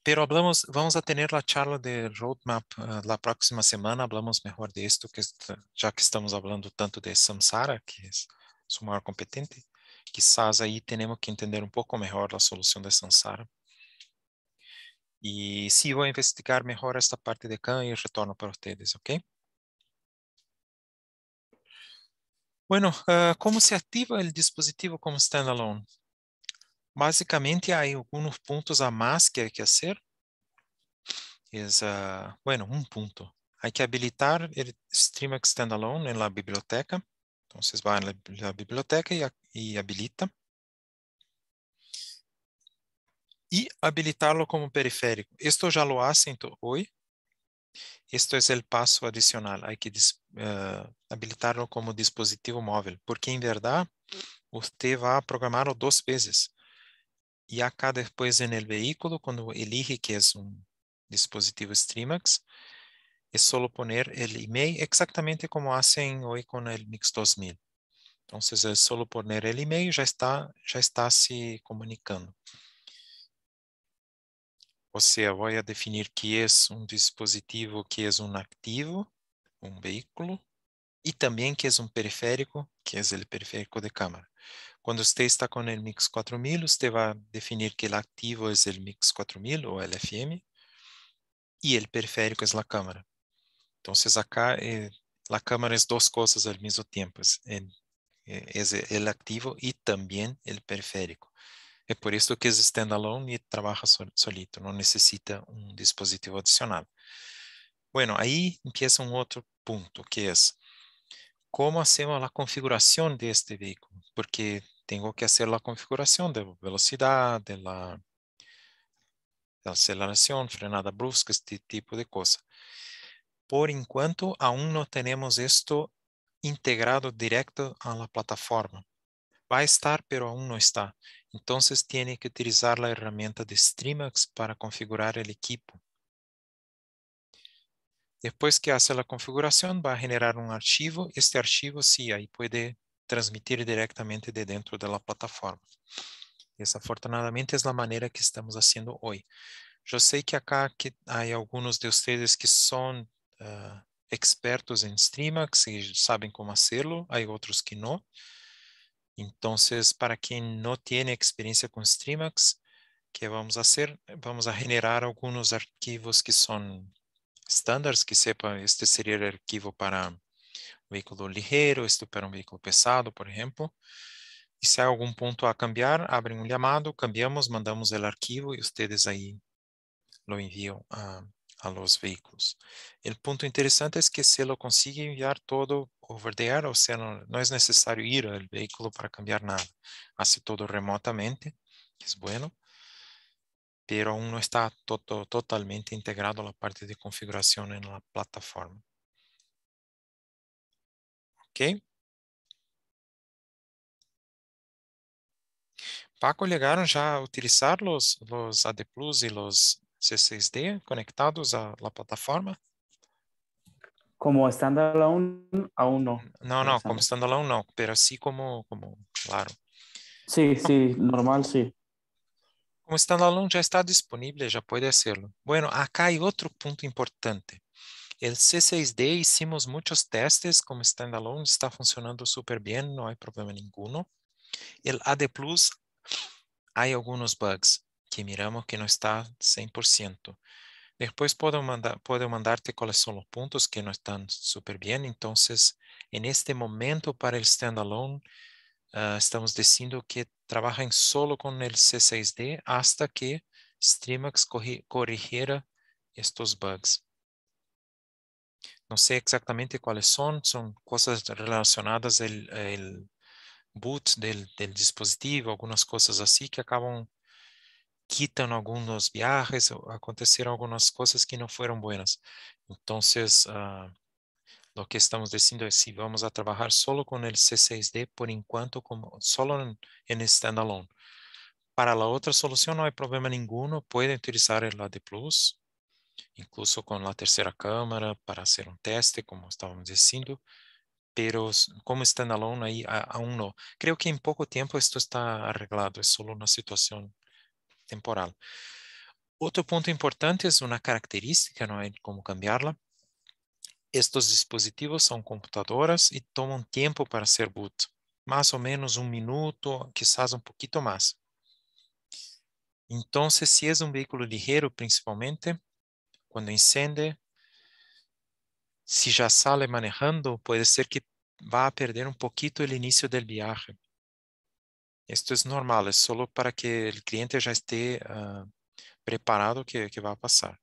Pero vamos a tener la charla de roadmap la próxima semana, hablamos mejor de esto, ya que estamos hablando tanto de Samsara, que es su mayor competente, quizás ahí tenemos que entender un poco mejor la solución de Samsara. Y sí, voy a investigar mejor esta parte de acá y retorno para ustedes, ¿ok? Bueno, ¿cómo se activa el dispositivo como standalone? Básicamente hay algunos puntos a más que hay que hacer. Bueno, un punto. Hay que habilitar el Streamx Standalone en la biblioteca. Entonces va en la biblioteca y habilita. Y habilitarlo como periférico. Esto ya lo hacen hoy. Esto es el paso adicional. Hay que habilitarlo como dispositivo móvil, porque en verdad usted va a programarlo dos veces. Y acá después en el vehículo, cuando elige que es un dispositivo Streamx, es solo poner el email exactamente como hacen hoy con el Mix 2000. Entonces es solo poner el email y ya está se comunicando. O sea, voy a definir que es un dispositivo que es un activo, un vehículo, y también qué es un periférico, que es el periférico de cámara. Cuando usted está con el Mix 4000, usted va a definir que el activo es el Mix 4000 o el FM y el periférico es la cámara. Entonces acá la cámara es dos cosas al mismo tiempo, es el activo y también el periférico. Es por esto que es standalone y trabaja solito, no necesita un dispositivo adicional. Bueno, ahí empieza un otro punto, que es cómo hacemos la configuración de este vehículo, porque tengo que hacer la configuración de velocidad, de la aceleración, frenada brusca, este tipo de cosas. Por enquanto, aún no tenemos esto integrado directo a la plataforma. Va a estar, pero aún no está. Entonces, tiene que utilizar la herramienta de Streamax para configurar el equipo. Después que hace la configuración, va a generar un archivo. Este archivo, sí, ahí puede transmitir directamente de dentro de la plataforma. Desafortunadamente, es la manera que estamos haciendo hoy. Yo sé que acá hay algunos de ustedes que son expertos en Streamax y saben cómo hacerlo. Hay otros que no. Entonces, para quien no tiene experiencia con Streamax, ¿qué vamos a hacer? Vamos a generar algunos archivos que son estándares, que sepa, este sería el archivo para vehículo ligero, este para un vehículo pesado, por ejemplo. Y si hay algún punto a cambiar, abren un llamado, cambiamos, mandamos el archivo y ustedes ahí lo envían a los vehículos. El punto interesante es que se lo consigue enviar todo over the air, o sea, no es necesario ir al vehículo para cambiar nada. Hace todo remotamente, que es bueno, pero aún no está totalmente integrado la parte de configuración en la plataforma. ¿Ok? Paco, ¿llegaron ya a utilizar los AD Plus y los C6D conectados a la plataforma? Como standalone, aún no, No, como Alexandre. standalone no, pero sí claro. Sí, sí, normal, sí. Como standalone ya está disponible, ya puede hacerlo. Bueno, acá hay otro punto importante. El C6D hicimos muchos testes como standalone, está funcionando súper bien, no hay problema ninguno. El AD Plus, hay algunos bugs que miramos que no está 100%. Después puedo mandarte cuáles son los puntos que no están súper bien. Entonces, en este momento para el standalone, estamos diciendo que trabajan solo con el C6D hasta que Streamax corrigiera estos bugs. No sé exactamente cuáles son cosas relacionadas al boot del dispositivo, algunas cosas así que quitan algunos viajes, o acontecieron algunas cosas que no fueron buenas. Entonces, lo que estamos diciendo es si vamos a trabajar solo con el C6D por enquanto, solo en standalone. Para la otra solución no hay problema ninguno, puede utilizar el AD Plus, incluso con la tercera cámara para hacer un teste, como estábamos diciendo, pero como standalone ahí aún no. Creo que en poco tiempo esto está arreglado, es solo una situación temporal. Otro punto importante es una característica, no hay cómo cambiarla. Estos dispositivos son computadoras y toman tiempo para hacer boot, más o menos 1 minuto, quizás un poquito más. Entonces, si es un vehículo ligero principalmente, cuando enciende, si ya sale manejando, puede ser que va a perder un poquito el inicio del viaje. Esto es normal, es solo para que el cliente ya esté preparado que va a pasar.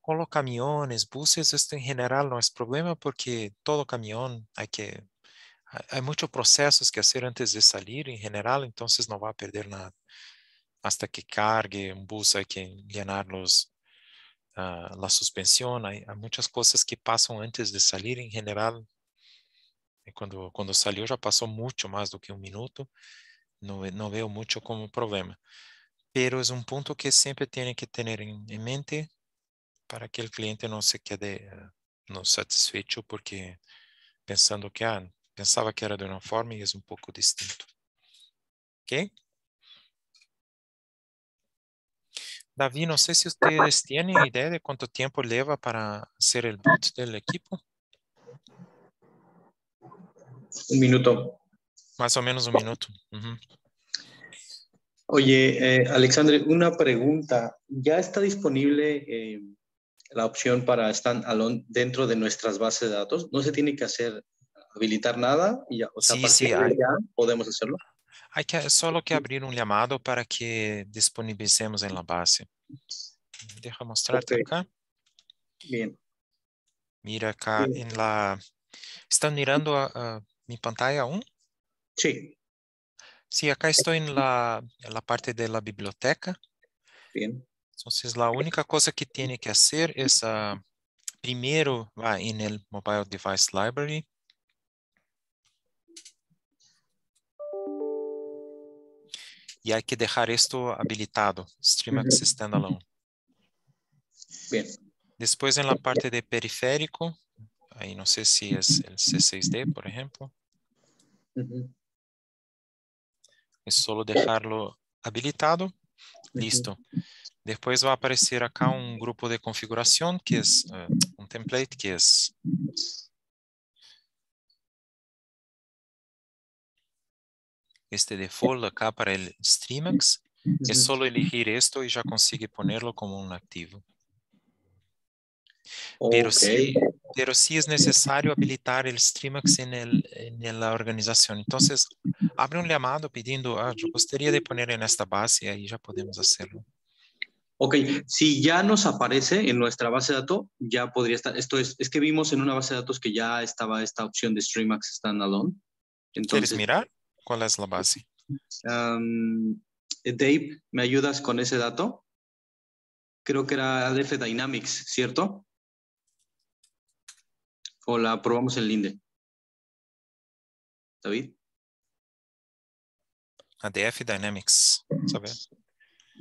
Con los camiones, buses, esto en general no es problema porque todo camión hay muchos procesos que hacer antes de salir en general, entonces no va a perder nada. Hasta que cargue un bus hay que llenar la suspensión, hay muchas cosas que pasan antes de salir en general. Y cuando salió ya pasó mucho más do que 1 minuto, no veo mucho como problema. Pero es un punto que siempre tiene que tener en mente para que el cliente no se quede no satisfecho porque pensando que pensaba que era de una forma y es un poco distinto. ¿Ok? David, no sé si ustedes tienen idea de cuánto tiempo lleva para hacer el boot del equipo. Un minuto. Más o menos un minuto. Ujú. Oye, Alexandre, una pregunta. ¿Ya está disponible la opción para standalone dentro de nuestras bases de datos? ¿No se tiene que habilitar nada? Y ya, o sea, a Sí, partir sí, de ya podemos hacerlo. hay solo que abrir un llamado para que disponibilicemos en la base. Deja Ok, mostrarte acá. bien. Mira acá Bien. en la... ¿Están mirando a mi pantalla aún? Sí, Sí, acá estoy en la parte de la biblioteca. bien. Entonces, la única cosa que tiene que hacer es, primero va en el Mobile Device Library. Y hay que dejar esto habilitado, Streamax Ujú. Standalone. Bien. Después en la parte de periférico, ahí no sé si es el C6D, por ejemplo, Ujú, es solo dejarlo habilitado, ujú. listo. Después va a aparecer acá un grupo de configuración que es un template que es este default acá para el Streamax. Es Ujú. solo elegir esto y ya consigue ponerlo como un activo. Pero Ok. sí es necesario habilitar el Streamax en la organización. Entonces, abre un llamado pidiendo, yo gustaría de poner en esta base y ahí ya podemos hacerlo. Ok, si ya nos aparece en nuestra base de datos, ya podría estar. Esto es que vimos en una base de datos que ya estaba esta opción de Streamax Standalone. ¿Quieres Entonces, mirar cuál es la base? Dave, ¿me ayudas con ese dato? Creo que era ADF Dynamics, ¿cierto? O la probamos en Linde. David. ADF Dynamics, ¿sabes?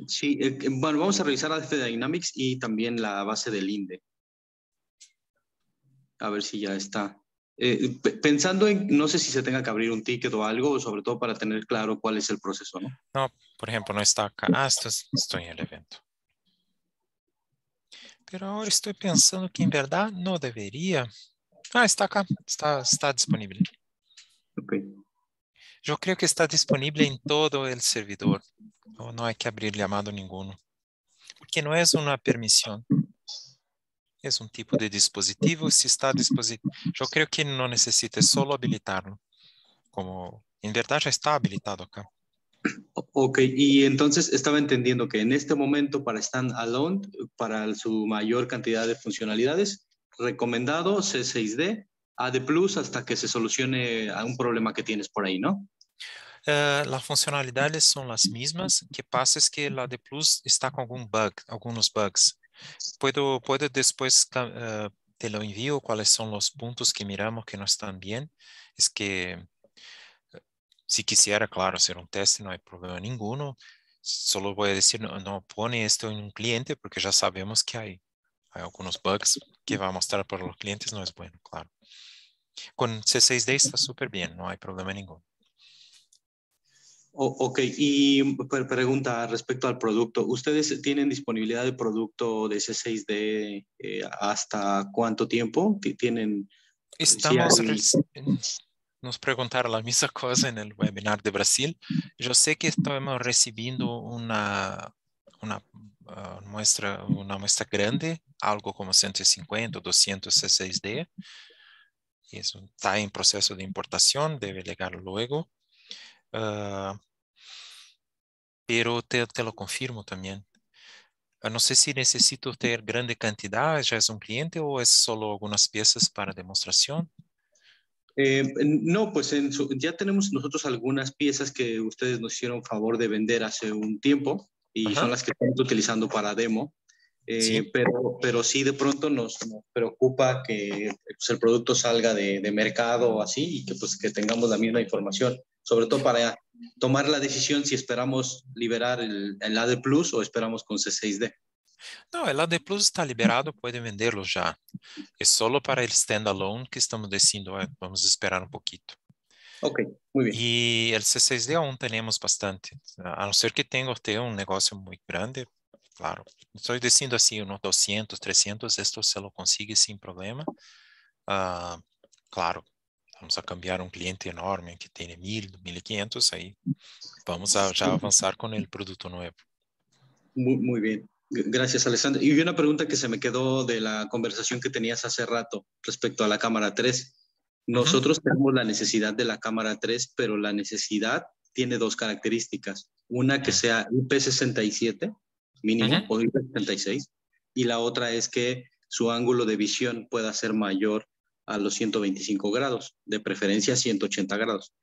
Sí, bueno, vamos a revisar ADF Dynamics y también la base del Linde. A ver si ya está. Pensando en, no sé si se tenga que abrir un ticket o algo, sobre todo para tener claro cuál es el proceso, ¿no? No, por ejemplo, no está acá. Estoy en el evento. Pero ahora estoy pensando que en verdad no debería. Está acá, está disponible. Ok. Yo creo que está disponible en todo el servidor. No hay que abrir llamado ninguno. Porque no es una permisión. Es un tipo de dispositivo. Si está dispositivo, yo creo que no necesita, es solo habilitarlo. Como en verdad ya está habilitado acá. Ok, y entonces estaba entendiendo que en este momento para standalone, para su mayor cantidad de funcionalidades, recomendado C6D, AD Plus hasta que se solucione a un problema que tienes por ahí, ¿no? Las funcionalidades son las mismas. Que pasa es que la de Plus está con algunos bugs. Puedo después te lo envío cuáles son los puntos que miramos que no están bien. Es que si quisiera, claro, hacer un test, no hay problema ninguno. Solo voy a decir, no pone esto en un cliente porque ya sabemos que hay algunos bugs que va a mostrar para los clientes, no es bueno, claro. Con C6D está súper bien, no hay problema ninguno. Ok, y pregunta respecto al producto. ¿Ustedes tienen disponibilidad de producto de C6D hasta cuánto tiempo? ¿Tienen, si Estamos, hay... nos preguntaron la misma cosa en el webinar de Brasil. Yo sé que estamos recibiendo una muestra grande, algo como 150 o 200 C6D. Y eso está en proceso de importación, debe llegar luego. Ah, pero te lo confirmo también. No sé si necesito ter grande cantidad, ya es un cliente o es solo algunas piezas para demostración. No, pues ya tenemos nosotros algunas piezas que ustedes nos hicieron favor de vender hace un tiempo y son Ajá, las que estamos utilizando para demo. sí. Pero sí de pronto nos preocupa que pues, el producto salga de mercado o así y que pues que tengamos la misma información, sobre todo para tomar la decisión si esperamos liberar el AD Plus o esperamos con C6D. No, el AD Plus está liberado, puede venderlo ya. Es solo para el standalone que estamos diciendo, vamos a esperar un poquito. Ok, muy bien. Y el C6D aún tenemos bastante. A no ser que tenga usted un negocio muy grande, claro. Estoy diciendo así, unos 200, 300, esto se lo consigue sin problema. Ah, claro, Vamos a cambiar un cliente enorme que tiene 1000, 1500, ahí vamos a ya avanzar con el producto nuevo. Muy bien. Gracias, Alessandro. Y una pregunta que se me quedó de la conversación que tenías hace rato respecto a la cámara 3. Nosotros tenemos la necesidad de la cámara 3, pero la necesidad tiene dos características. Una que sea IP67 mínimo o IP66, y la otra es que su ángulo de visión pueda ser mayor a los 125 grados, de preferencia 180 grados.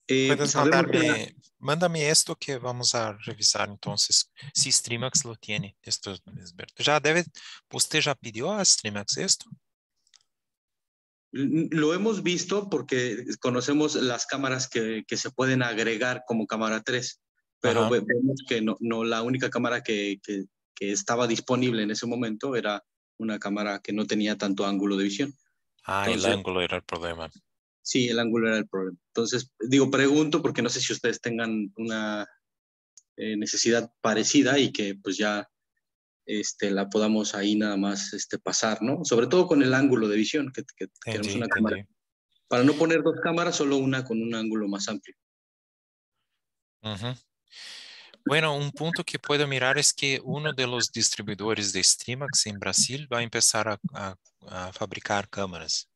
Puedes Sabemos mándame esto que vamos a revisar entonces, si Streamax lo tiene. Esto es verdad. ¿Usted ya pidió a Streamax esto? lo hemos visto porque conocemos las cámaras que se pueden agregar como cámara 3, pero vemos que no la única cámara que estaba disponible en ese momento era una cámara que no tenía tanto ángulo de visión. Entonces, el ángulo era el problema. Sí, el ángulo era el problema. Entonces, pregunto porque no sé si ustedes tengan una necesidad parecida y que pues ya la podamos ahí nada más pasar, ¿no? Sobre todo con el ángulo de visión, que queremos una cámara. Para no poner dos cámaras, solo una con un ángulo más amplio. Bueno, un punto que puedo mirar es que uno de los distribuidores de Streamax en Brasil va a empezar a fabricar cámaras.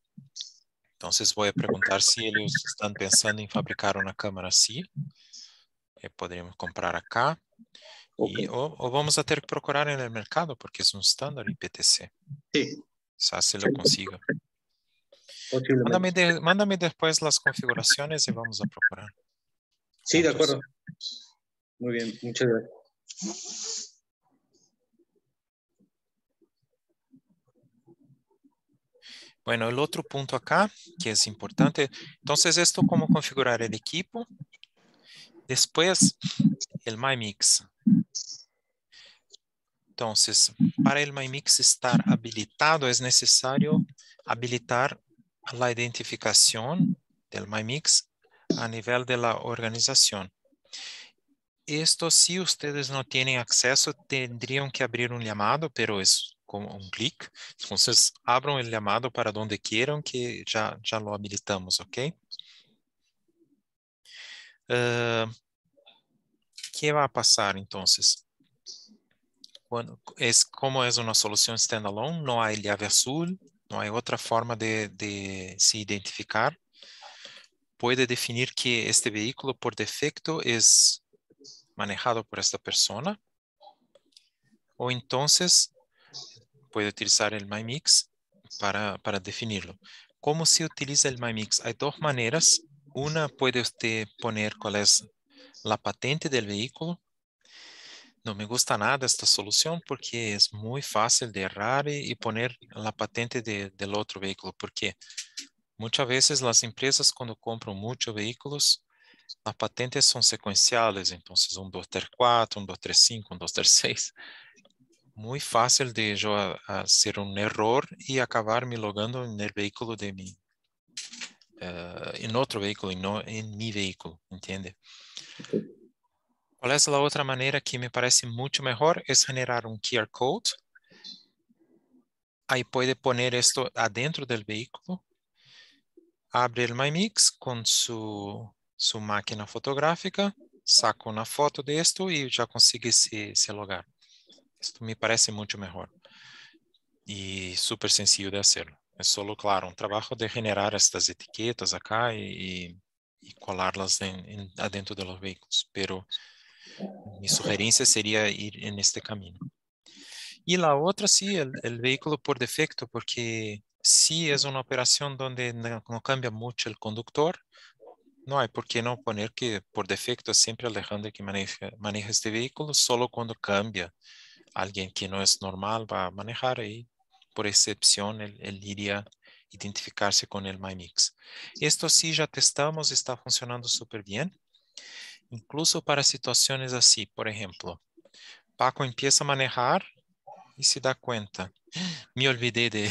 Entonces voy a preguntar si ellos están pensando en fabricar una cámara así. Podríamos comprar acá. O vamos a tener que procurar en el mercado porque es un estándar IPTC. Sí. Quizás se lo consiga. Posiblemente. Mándame después las configuraciones y vamos a procurar. Sí, de acuerdo. Muy bien, muchas gracias. Bueno, el otro punto acá que es importante. Entonces, esto cómo configurar el equipo. Después, el MyMix. Entonces, para el MyMix estar habilitado, es necesario habilitar la identificación del MyMix a nivel de la organización. Esto, si ustedes no tienen acceso, tendrían que abrir un llamado, pero es como un clic. Entonces, abran el llamado para donde quieran que ya lo habilitamos, ¿ok? ¿Qué va a pasar entonces? Bueno, como es una solución standalone, no hay llave azul, no hay otra forma de se identificar. Puede definir que este vehículo por defecto es manejado por esta persona. O entonces puede utilizar el MyMix para definirlo. ¿Cómo se utiliza el MyMix? Hay dos maneras. Una, puede usted poner cuál es la patente del vehículo. No me gusta nada esta solución porque es muy fácil de errar y poner la patente del otro vehículo. Porque muchas veces las empresas cuando compran muchos vehículos, las patentes son secuenciales. Entonces, 1, 2, 3, 4, 1, 2, 3, 5, 1, 2, 3, 6. Muy fácil de yo hacer un error y acabar me logando en el vehículo de en otro vehículo y no en mi vehículo, ¿entiende? ¿Cuál es la otra manera que me parece mucho mejor? Es generar un QR code. Ahí puede poner esto adentro del vehículo. Abre el MyMix con su máquina fotográfica, saca una foto de esto y ya consigue se logar. Esto me parece mucho mejor y súper sencillo de hacerlo. Es solo, claro, un trabajo de generar estas etiquetas acá y colarlas adentro de los vehículos, pero mi sugerencia sería ir en este camino. Y la otra, sí, el vehículo por defecto, porque si es una operación donde no cambia mucho el conductor, no hay por qué no poner que por defecto es siempre Alejandro que maneja este vehículo, solo cuando cambia alguien que no es normal va a manejar ahí. Por excepción, él iría a identificarse con el MyMix. Esto sí ya testamos, está funcionando súper bien. Incluso para situaciones así, por ejemplo, Paco empieza a manejar y se da cuenta. Me olvidé de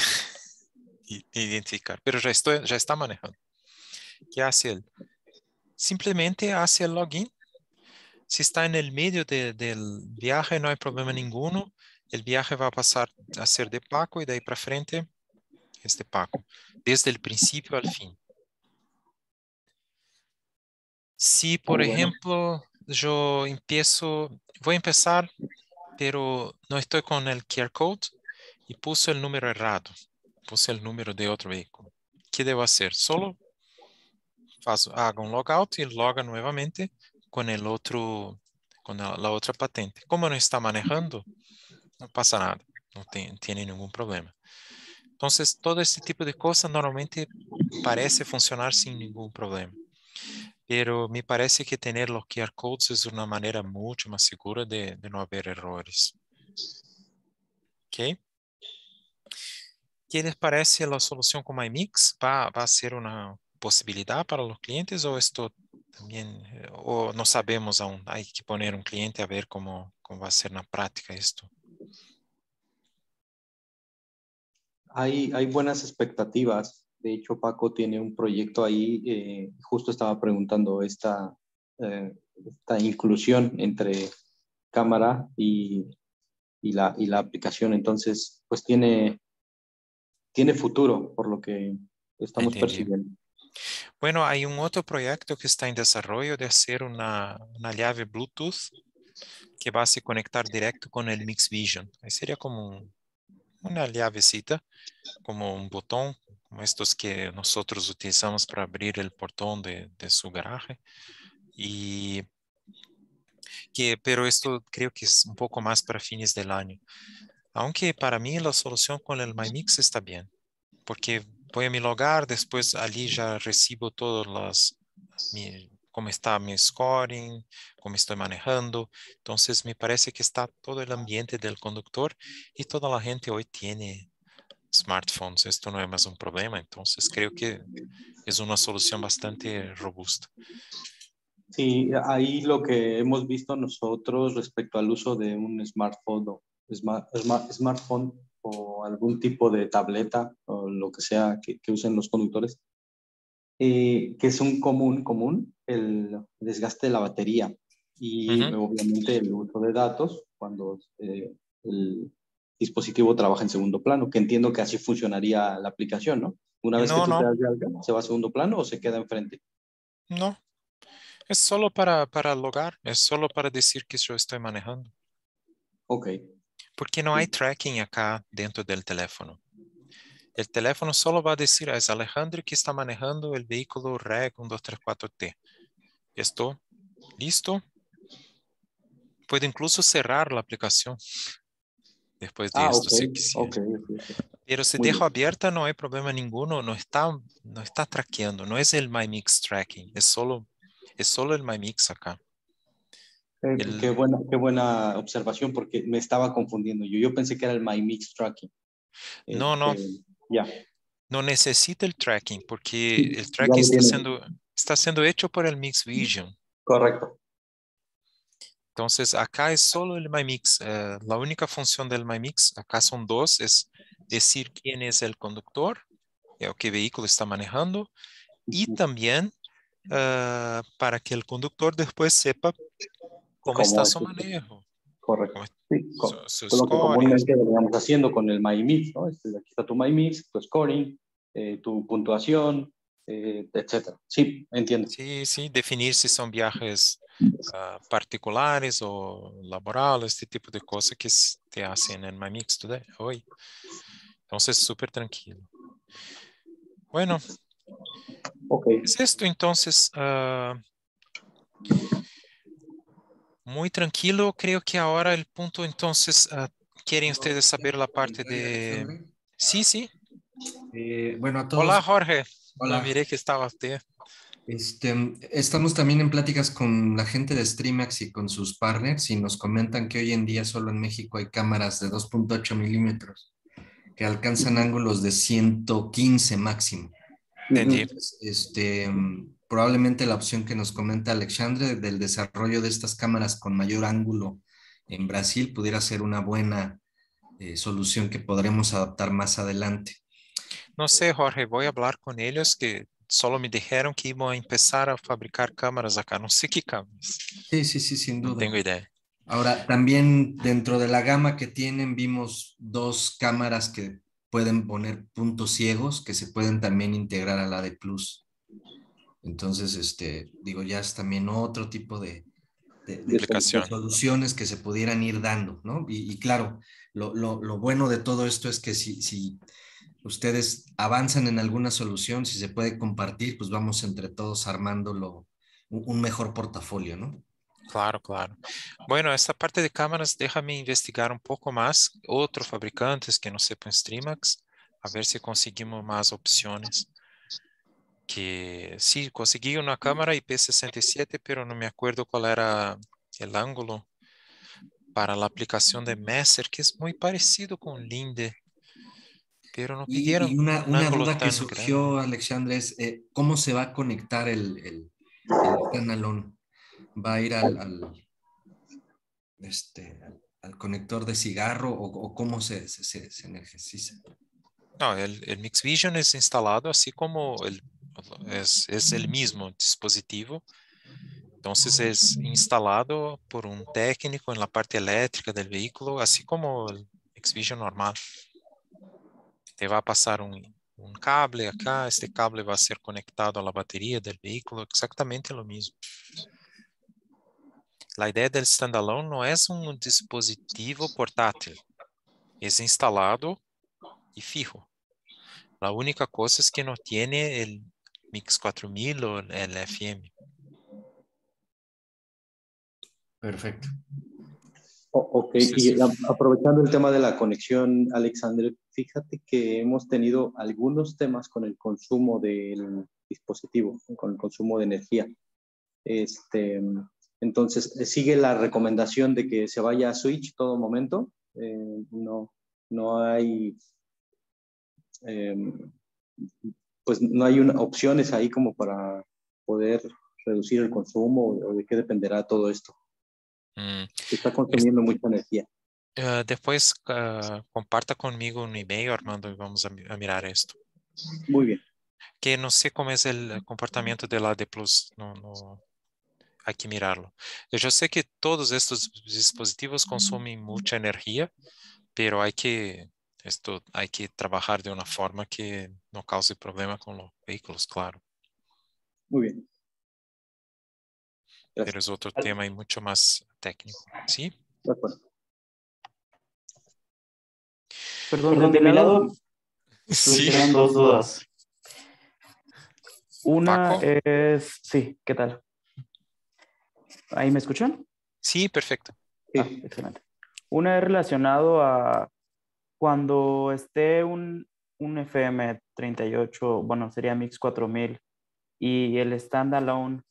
identificar, pero ya está manejando. ¿Qué hace él? Simplemente hace el login. Si está en el medio del viaje, no hay problema ninguno. El viaje va a pasar a ser de Paco y de ahí para frente es de Paco, desde el principio al fin. Si, por Muy bueno. ejemplo, voy a empezar, pero no estoy con el QR code y puse el número errado. Puse el número de otro vehículo. ¿Qué debo hacer? Solo hago un logout y loga nuevamente con el otro, con la otra patente. Como no está manejando, no pasa nada. No tiene ningún problema. Entonces, todo este tipo de cosas normalmente parece funcionar sin ningún problema. Pero me parece que tener los QR codes es una manera mucho más segura de no haber errores. ¿Ok? ¿Qué les parece la solución con MyMix? ¿Va a ser una posibilidad para los clientes o esto también, o no sabemos aún? Hay que poner un cliente a ver cómo va a ser en la práctica esto. Hay buenas expectativas. De hecho, Paco tiene un proyecto ahí. Justo estaba preguntando esta inclusión entre cámara y la aplicación. Entonces, pues tiene futuro, por lo que estamos Entendí. percibiendo. Bueno, hay un otro proyecto que está en desarrollo de hacer una llave Bluetooth que va a se conectar directo con el Mix Vision. Ahí sería como una llavecita, como un botón, como estos que nosotros utilizamos para abrir el portón de su garaje. Pero esto creo que es un poco más para fines del año. Aunque para mí la solución con el MyMix está bien, porque voy a mi logar, después allí ya recibo todas cómo está mi scoring, cómo estoy manejando. Entonces me parece que está todo el ambiente del conductor y toda la gente hoy tiene smartphones. Esto no es más un problema. Entonces creo que es una solución bastante robusta. Sí, ahí lo que hemos visto nosotros respecto al uso de un smartphone smartphone o algún tipo de tableta o lo que sea que usen los conductores, que es un común el desgaste de la batería y Ujú. obviamente el uso de datos cuando el dispositivo trabaja en segundo plano, que entiendo que así funcionaría la aplicación, ¿no? Una vez que No, tú te no, das de alta, ¿se va a segundo plano o se queda enfrente? no. Es solo para logar, es solo para decir que yo estoy manejando. Ok. Porque no hay tracking acá dentro del teléfono. El teléfono solo va a decir, es Alejandro que está manejando el vehículo REG 1234T. ¿Esto listo? Puedo incluso cerrar la aplicación después de Ah, esto, ok, si quisiera. ok, ok. Pero si Muy dejo bien. abierta, no hay problema ninguno. No está traqueando. No es el MyMix tracking. Es solo el MyMix acá. Qué El, buena observación porque me estaba confundiendo. Yo pensé que era el My Mix Tracking. no, Este, ya. no necesita el tracking porque Sí, el ya tracking lo está tiene. siendo hecho por el Mix Vision. Correcto. Entonces, acá es solo el MyMix. La única función del MyMix, acá son dos, es decir quién es el conductor, o qué vehículo está manejando, y también para que el conductor después sepa cómo está ¿Cómo es su esto? manejo, Correcto. cómo es Sí, su con lo que score y comúnmente veníamos haciendo con el My Mix, ¿no? Aquí está tu My Mix, tu scoring, tu puntuación, etcétera. Sí, entiendo. sí, sí, definir si son viajes particulares o laborales, este tipo de cosas que te hacen en MyMix hoy. Entonces, súper tranquilo. Bueno, Ok. es esto entonces. Muy tranquilo. Creo que ahora el punto entonces, ¿quieren ustedes saber la parte Comentario, de... Alexandre. Sí, sí. Bueno, a Hola, todos, Jorge. No hola. miré que estaba usted. Estamos también en pláticas con la gente de Streamax y con sus partners y nos comentan que hoy en día solo en México hay cámaras de 2.8 milímetros que alcanzan ángulos de 115 máximo. Entendí. Entonces, probablemente la opción que nos comenta Alexandre del desarrollo de estas cámaras con mayor ángulo en Brasil pudiera ser una buena solución que podremos adaptar más adelante. No sé, Jorge, voy a hablar con ellos que solo me dijeron que iban a empezar a fabricar cámaras acá. No sé qué cámaras. Sí, sí, sí, sin No duda. tengo idea. Ahora, también dentro de la gama que tienen, vimos dos cámaras que pueden poner puntos ciegos que se pueden también integrar a la D Plus. Entonces, digo, ya es también otro tipo de Aplicación. soluciones que se pudieran ir dando, ¿no? Y claro, lo bueno de todo esto es que si ustedes avanzan en alguna solución, si se puede compartir, pues vamos entre todos armándolo un mejor portafolio, ¿no? Claro, claro. Bueno, esta parte de cámaras, déjame investigar un poco más. Otros fabricantes que no sepan Streamax, a ver si conseguimos más opciones. Que sí, conseguí una cámara IP67, pero no me acuerdo cuál era el ángulo para la aplicación de Messer, que es muy parecido con Linde, pero no Y pidieron un una ángulo duda que tan grande. surgió, Alexandre, es ¿cómo se va a conectar el standalone? ¿Va a ir al conector de cigarro o cómo se energiza? No, el Mix Vision es instalado así como es el mismo dispositivo. Entonces es instalado por un técnico en la parte eléctrica del vehículo, así como el Mix Vision normal. Te va a pasar un cable acá, este cable va a ser conectado a la batería del vehículo, exactamente lo mismo. La idea del standalone no es un dispositivo portátil, es instalado y fijo. La única cosa es que no tiene el Mix 4000 o el FM. Perfecto. Ok, Entonces, y aprovechando el tema de la conexión, Alexander, fíjate que hemos tenido algunos temas con el consumo del dispositivo, con el consumo de energía. Este, entonces, sigue la recomendación de que se vaya a switch todo momento. No hay, eh, pues no hay opciones ahí como para poder reducir el consumo o de qué dependerá todo esto. mm, Está es- consumiendo mucha energía. después comparta conmigo un email, Armando, y vamos a mirar esto. Muy bien. Que no sé cómo es el comportamiento de la D Plus, no, hay que mirarlo. Yo sé que todos estos dispositivos consumen mucha energía, pero hay que trabajar de una forma que no cause problema con los vehículos, claro. Muy bien. Pero Gracias. es otro tema y mucho más técnico, ¿sí? De acuerdo. Perdón, de mi lado Sí. surgieron dos dudas. Una Paco, es, sí, ¿qué tal? ¿Ahí me escuchan? sí, perfecto. Ah, excelente. Una es relacionado a cuando esté un FM 38, bueno, sería Mix 4000 y el standalone,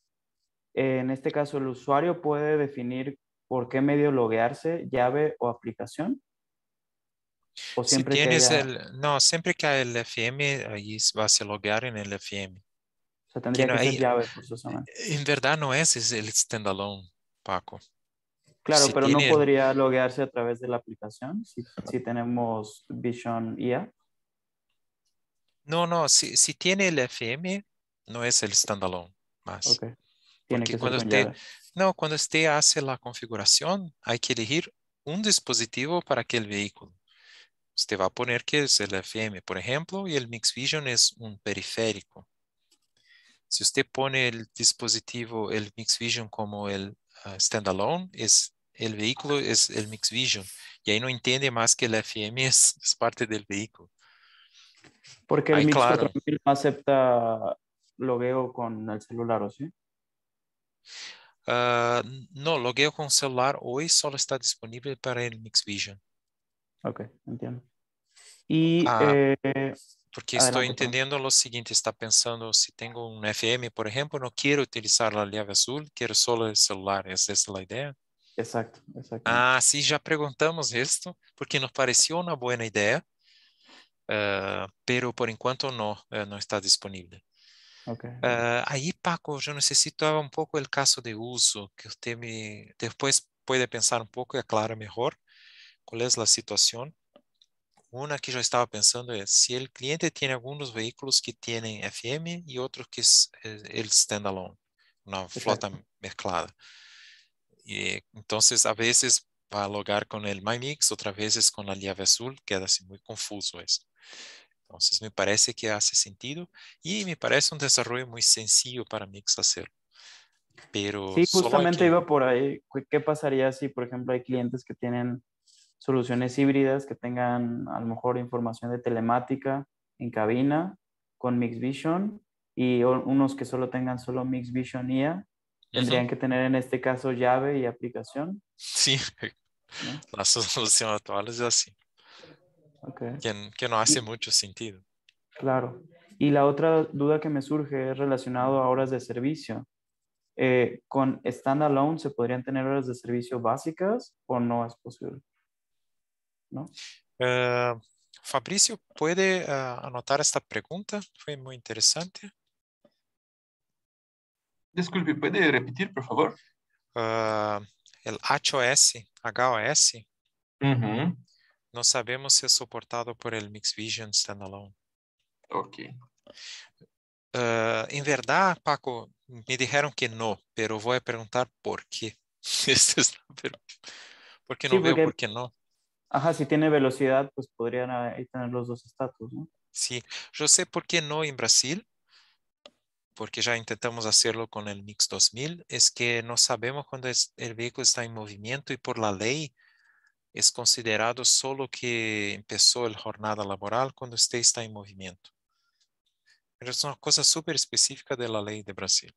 en este caso el usuario puede definir por qué medio loguearse, llave o aplicación, o Si siempre que tienes haya, no, siempre que hay el FM, ahí vas a logar en el FM. o sea, Que tendría no que ser hay, llave forzosamente. en verdad no es el standalone, Paco. Claro, Si pero no tiene el, podría loguearse a través de la aplicación si tenemos Vision IA. no, si tiene el FM, no es el standalone más. Ok, tiene Porque que ser cuando con usted, llave. no, cuando usted hace la configuración, hay que elegir un dispositivo para aquel vehículo. Usted va a poner que es el FM, por ejemplo, y el Mix Vision es un periférico. Si usted pone el dispositivo, el Mix Vision como el standalone, el vehículo es el Mix Vision. Y ahí no entiende más que el FM es parte del vehículo. Porque el Ahí, Mix claro. 4000 no acepta logueo con el celular, ¿o sí? No, logueo con celular hoy solo está disponible para el Mix Vision. Ok, entiendo. Y Ah, porque estoy adelante, perdón. entendiendo lo siguiente, está pensando, si tengo un FM, por ejemplo, no quiero utilizar la llave azul, quiero solo el celular. ¿Es esa la idea? Exacto, exactamente. Ah, sí, ya preguntamos esto, porque nos pareció una buena idea, pero por enquanto no, no está disponible. Ok. Ahí, Paco, yo necesitaba un poco el caso de uso, que usted después puede pensar un poco y aclara mejor cuál es la situación. Una que yo estaba pensando es si el cliente tiene algunos vehículos que tienen FM y otros que es el standalone, una flota Exacto. mezclada. Y entonces a veces va a logar con el MyMix, otras veces con la llave azul, queda así muy confuso eso. Entonces, me parece que hace sentido y me parece un desarrollo muy sencillo para Mix hacer. Pero Sí, solo hay justamente que... iba por ahí. ¿Qué pasaría si, por ejemplo, hay clientes que tienen soluciones híbridas, que tengan a lo mejor información de telemática en cabina con Mixed Vision y unos que solo tengan solo Mixed Vision IA? Ujú. Tendrían que tener en este caso llave y aplicación, Sí, ¿no? la solución actual es así, Ok. que no hace Y, mucho sentido. claro. Y la otra duda que me surge es relacionado a horas de servicio. ¿Con standalone se podrían tener horas de servicio básicas o no es posible? ¿No? Eh, Fabricio, ¿puede anotar esta pregunta? Fue muy interesante. Disculpe, ¿puede repetir, por favor? El HOS, Ujú. no sabemos si es soportado por el Mixed Vision Standalone. Ok. En verdad, Paco, me dijeron que no, pero voy a preguntar por qué. Esta es porque Sí, no veo porque, por qué no. ajá, si tiene velocidad, pues podrían ahí tener los dos estatus, ¿no? Sí, yo sé por qué no en Brasil, porque ya intentamos hacerlo con el Mix 2000, es que no sabemos cuando el vehículo está en movimiento y por la ley es considerado solo que empezó la jornada laboral cuando usted está en movimiento. Pero es una cosa súper específica de la ley de Brasil.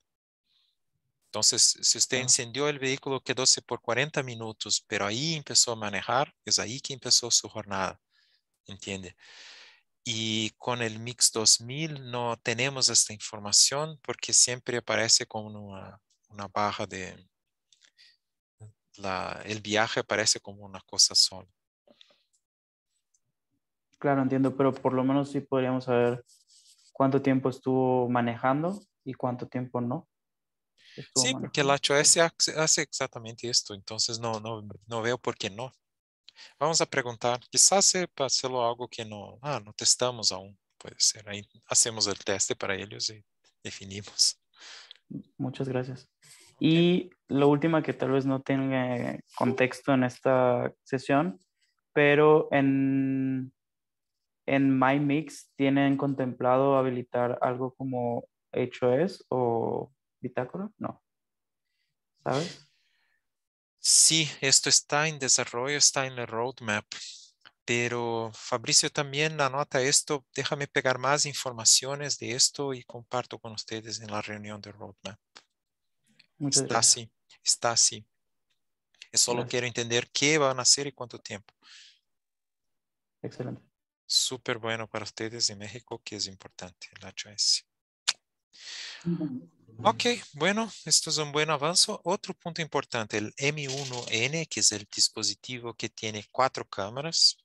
Entonces, si usted Ah, encendió el vehículo, quedóse por 40 minutos, pero ahí empezó a manejar, es ahí que empezó su jornada, ¿entiende? Y con el Mix 2000 no tenemos esta información porque siempre aparece como una barra de... el viaje aparece como una cosa sola. claro, entiendo, pero por lo menos sí podríamos saber cuánto tiempo estuvo manejando y cuánto tiempo no estuvo Sí, porque el manejando. HOS hace exactamente esto, entonces no veo por qué no. Vamos a preguntar, quizás sepa hacerlo algo que no testamos aún, puede ser. Ahí hacemos el teste para ellos y definimos. Muchas gracias. Ok. Y lo último que tal vez no tenga contexto en esta sesión, pero en MyMix tienen contemplado habilitar algo como HOS o bitácora, no, ¿sabes? Sí, esto está en desarrollo, está en el roadmap, pero Fabricio también anota esto. Déjame pegar más informaciones de esto y comparto con ustedes en la reunión de roadmap. Muchas Está gracias. así, está así. Solo Gracias. quiero entender qué van a hacer y cuánto tiempo. Excelente. Súper bueno para ustedes en México, que es importante, el HOS. Ok, bueno, esto es un buen avance. Otro punto importante, el M1N, que es el dispositivo que tiene 4 cámaras.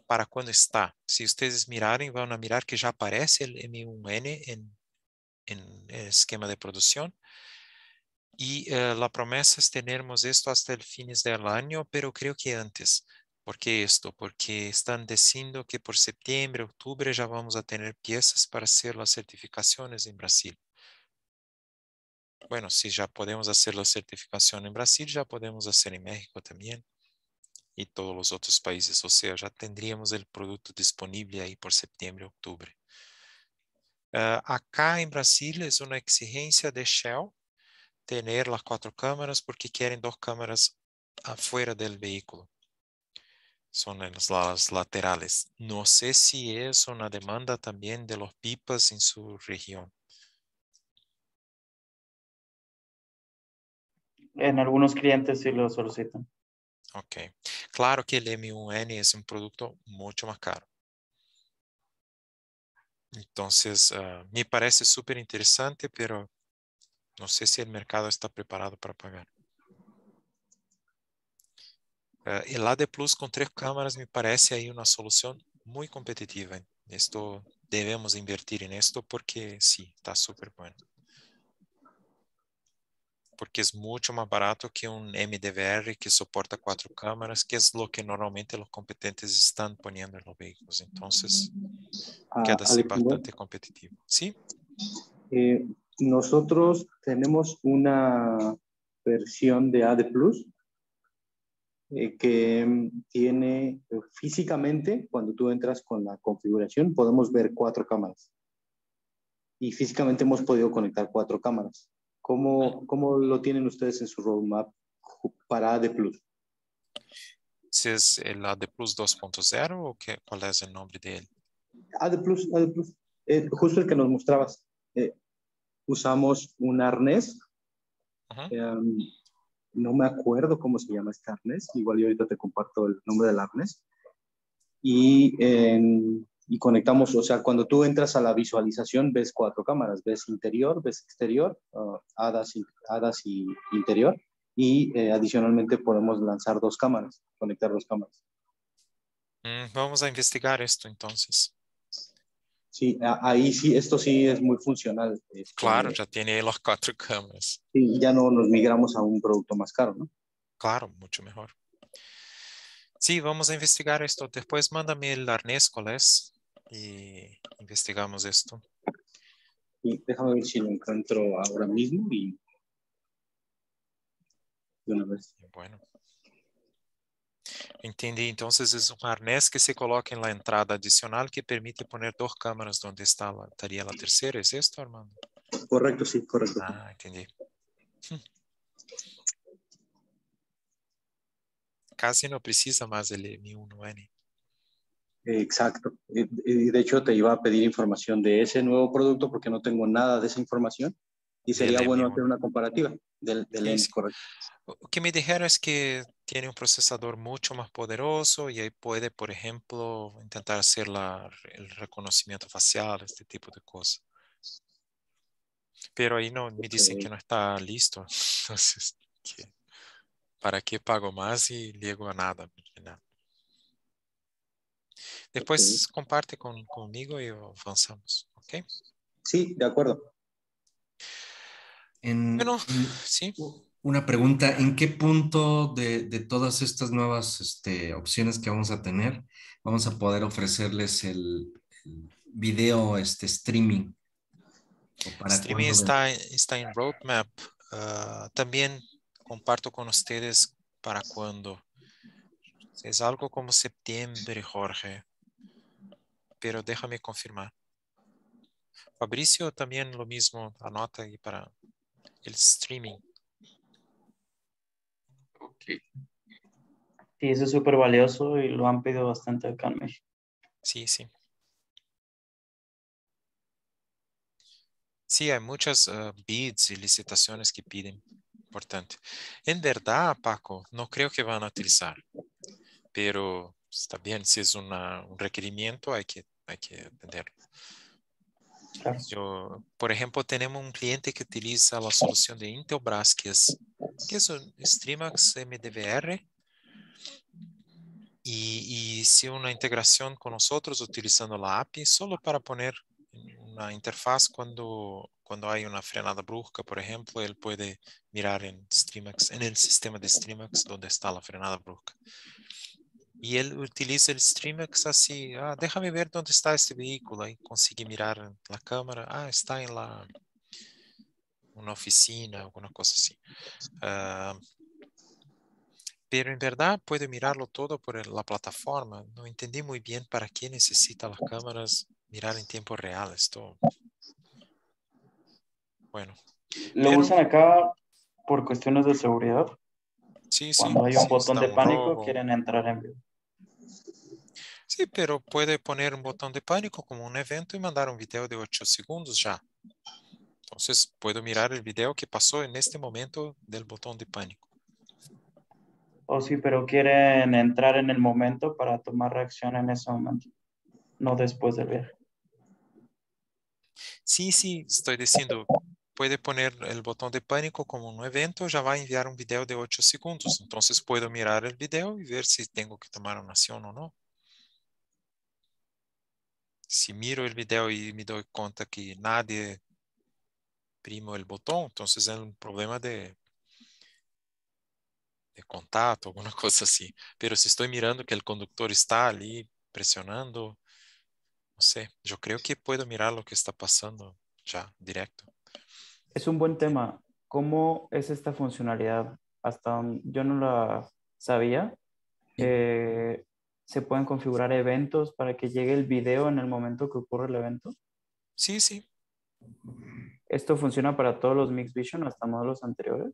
¿Para cuándo está? Si ustedes mirarem, van a mirar que ya aparece el M1N en el esquema de producción. Y la promesa es tenermos esto hasta el fines del año, pero creo que antes. ¿Por qué esto? Porque están diciendo que por septiembre, octubre ya vamos a tener piezas para hacer las certificaciones en Brasil. Bueno, si ya podemos hacer la certificación en Brasil, ya podemos hacer en México también y todos los otros países. O sea, ya tendríamos el producto disponible ahí por septiembre, octubre. Acá en Brasil es una exigencia de Shell tener las 4 cámaras porque quieren 2 cámaras afuera del vehículo. Son en los lados laterales. No sé si es una demanda también de los pipas en su región. En algunos clientes sí lo solicitan. Ok. Claro que el M1N es un producto mucho más caro. Entonces, me parece súper interesante, pero no sé si el mercado está preparado para pagar. El AD Plus con 3 cámaras me parece ahí una solución muy competitiva. Esto debemos invertir en esto porque sí, está súper bueno. Porque es mucho más barato que un MDVR que soporta 4 cámaras, que es lo que normalmente los competentes están poniendo en los vehículos. Entonces, queda así Alexander, bastante competitivo. ¿Sí? eh, nosotros tenemos una versión de AD Plus que tiene físicamente, cuando tú entras con la configuración, podemos ver 4 cámaras. Y físicamente hemos podido conectar 4 cámaras. ¿Cómo lo tienen ustedes en su roadmap para AD Plus? ¿Si es el AD Plus 2.0 o qué, cuál es el nombre de él? AD Plus, AD Plus. Justo el que nos mostrabas. Usamos un arnés. No me acuerdo cómo se llama este arnés. Igual yo ahorita te comparto el nombre del arnés. Y conectamos, o sea, cuando tú entras a la visualización, ves 4 cámaras. Ves interior, ves exterior, HADAS y interior. Y adicionalmente podemos lanzar 2 cámaras, conectar 2 cámaras. Vamos a investigar esto entonces. Sí, ahí sí, esto sí es muy funcional. Claro, ya tiene las 4 cámaras. Sí, ya no nos migramos a un producto más caro, ¿no? Claro, mucho mejor. Sí, vamos a investigar esto. Después mándame el arnés, ¿cuál es? Y investigamos esto. Y déjame ver si lo encuentro ahora mismo y de una vez. Bueno. Entendí. Entonces es un arnés que se coloca en la entrada adicional que permite poner 2 cámaras donde estaría la tercera. ¿Es esto, Armando? Correcto, sí, correcto. Ah, entendí. Casi no precisa más del M1N. Exacto. Y de hecho te iba a pedir información de ese nuevo producto porque no tengo nada de esa información y sería Del bueno M1. hacer una comparativa del Sí, N, sí. correcto. Lo que me dijeron es que tiene un procesador mucho más poderoso y ahí puede, por ejemplo, intentar hacer el reconocimiento facial, este tipo de cosas. Pero ahí no, me dicen que no está listo. Entonces, ¿para qué pago más y llego a nada? Después comparte conmigo y avanzamos, ¿ok? Sí, de acuerdo. Bueno, sí. Una pregunta, ¿en qué punto de todas estas nuevas opciones que vamos a tener vamos a poder ofrecerles el video streaming? ¿O para Streaming cuándo? está en roadmap. También comparto con ustedes para cuando. Es algo como septiembre, Jorge. Pero déjame confirmar. Fabricio también lo mismo. Anota ahí para el streaming. Ok. Sí, eso es súper valioso y lo han pedido bastante acá en México. Sí, sí. Sí, hay muchas bids y licitaciones que piden. Importante. En verdad, Paco, no creo que van a utilizar. Pero está bien, si es un requerimiento, hay que atenderlo. Claro. Por ejemplo, tenemos un cliente que utiliza la solución de Intelbras, que es un Streamax MDVR, y hice una integración con nosotros utilizando la API solo para poner una interfaz cuando hay una frenada brusca, por ejemplo, él puede mirar en Streamax, en el sistema de Streamax donde está la frenada brusca. Y él utiliza el Streamax así, déjame ver dónde está este vehículo, y consigue mirar en la cámara, está en una oficina, alguna cosa así. Pero en verdad puede mirarlo todo por la plataforma. No entendí muy bien para qué necesita las cámaras mirar en tiempo real esto. Bueno, Lo pero usan acá por cuestiones de seguridad. sí, Cuando hay un sí botón está de un pánico, robo. quieren entrar en vivo. Sí, pero puede poner un botón de pánico como un evento y mandar un video de 8 segundos ya. Entonces puedo mirar el video que pasó en este momento del botón de pánico. O sí, pero quieren entrar en el momento para tomar reacción en ese momento, no después del viaje. Sí, estoy diciendo, puede poner el botón de pánico como un evento, ya va a enviar un video de 8 segundos. Entonces puedo mirar el video y ver si tengo que tomar una acción o no. Si miro el video y me doy cuenta que nadie primo el botón, entonces es un problema de contacto, alguna cosa así. Pero si estoy mirando que el conductor está ali presionando, no sé, yo creo que puedo mirar lo que está pasando ya directo. Es un buen tema. ¿Cómo es esta funcionalidad? Yo no la sabía. Sí. Se pueden configurar eventos para que llegue el video en el momento que ocurre el evento. Sí, sí. Esto funciona para todos los Mix Vision hasta modelos anteriores.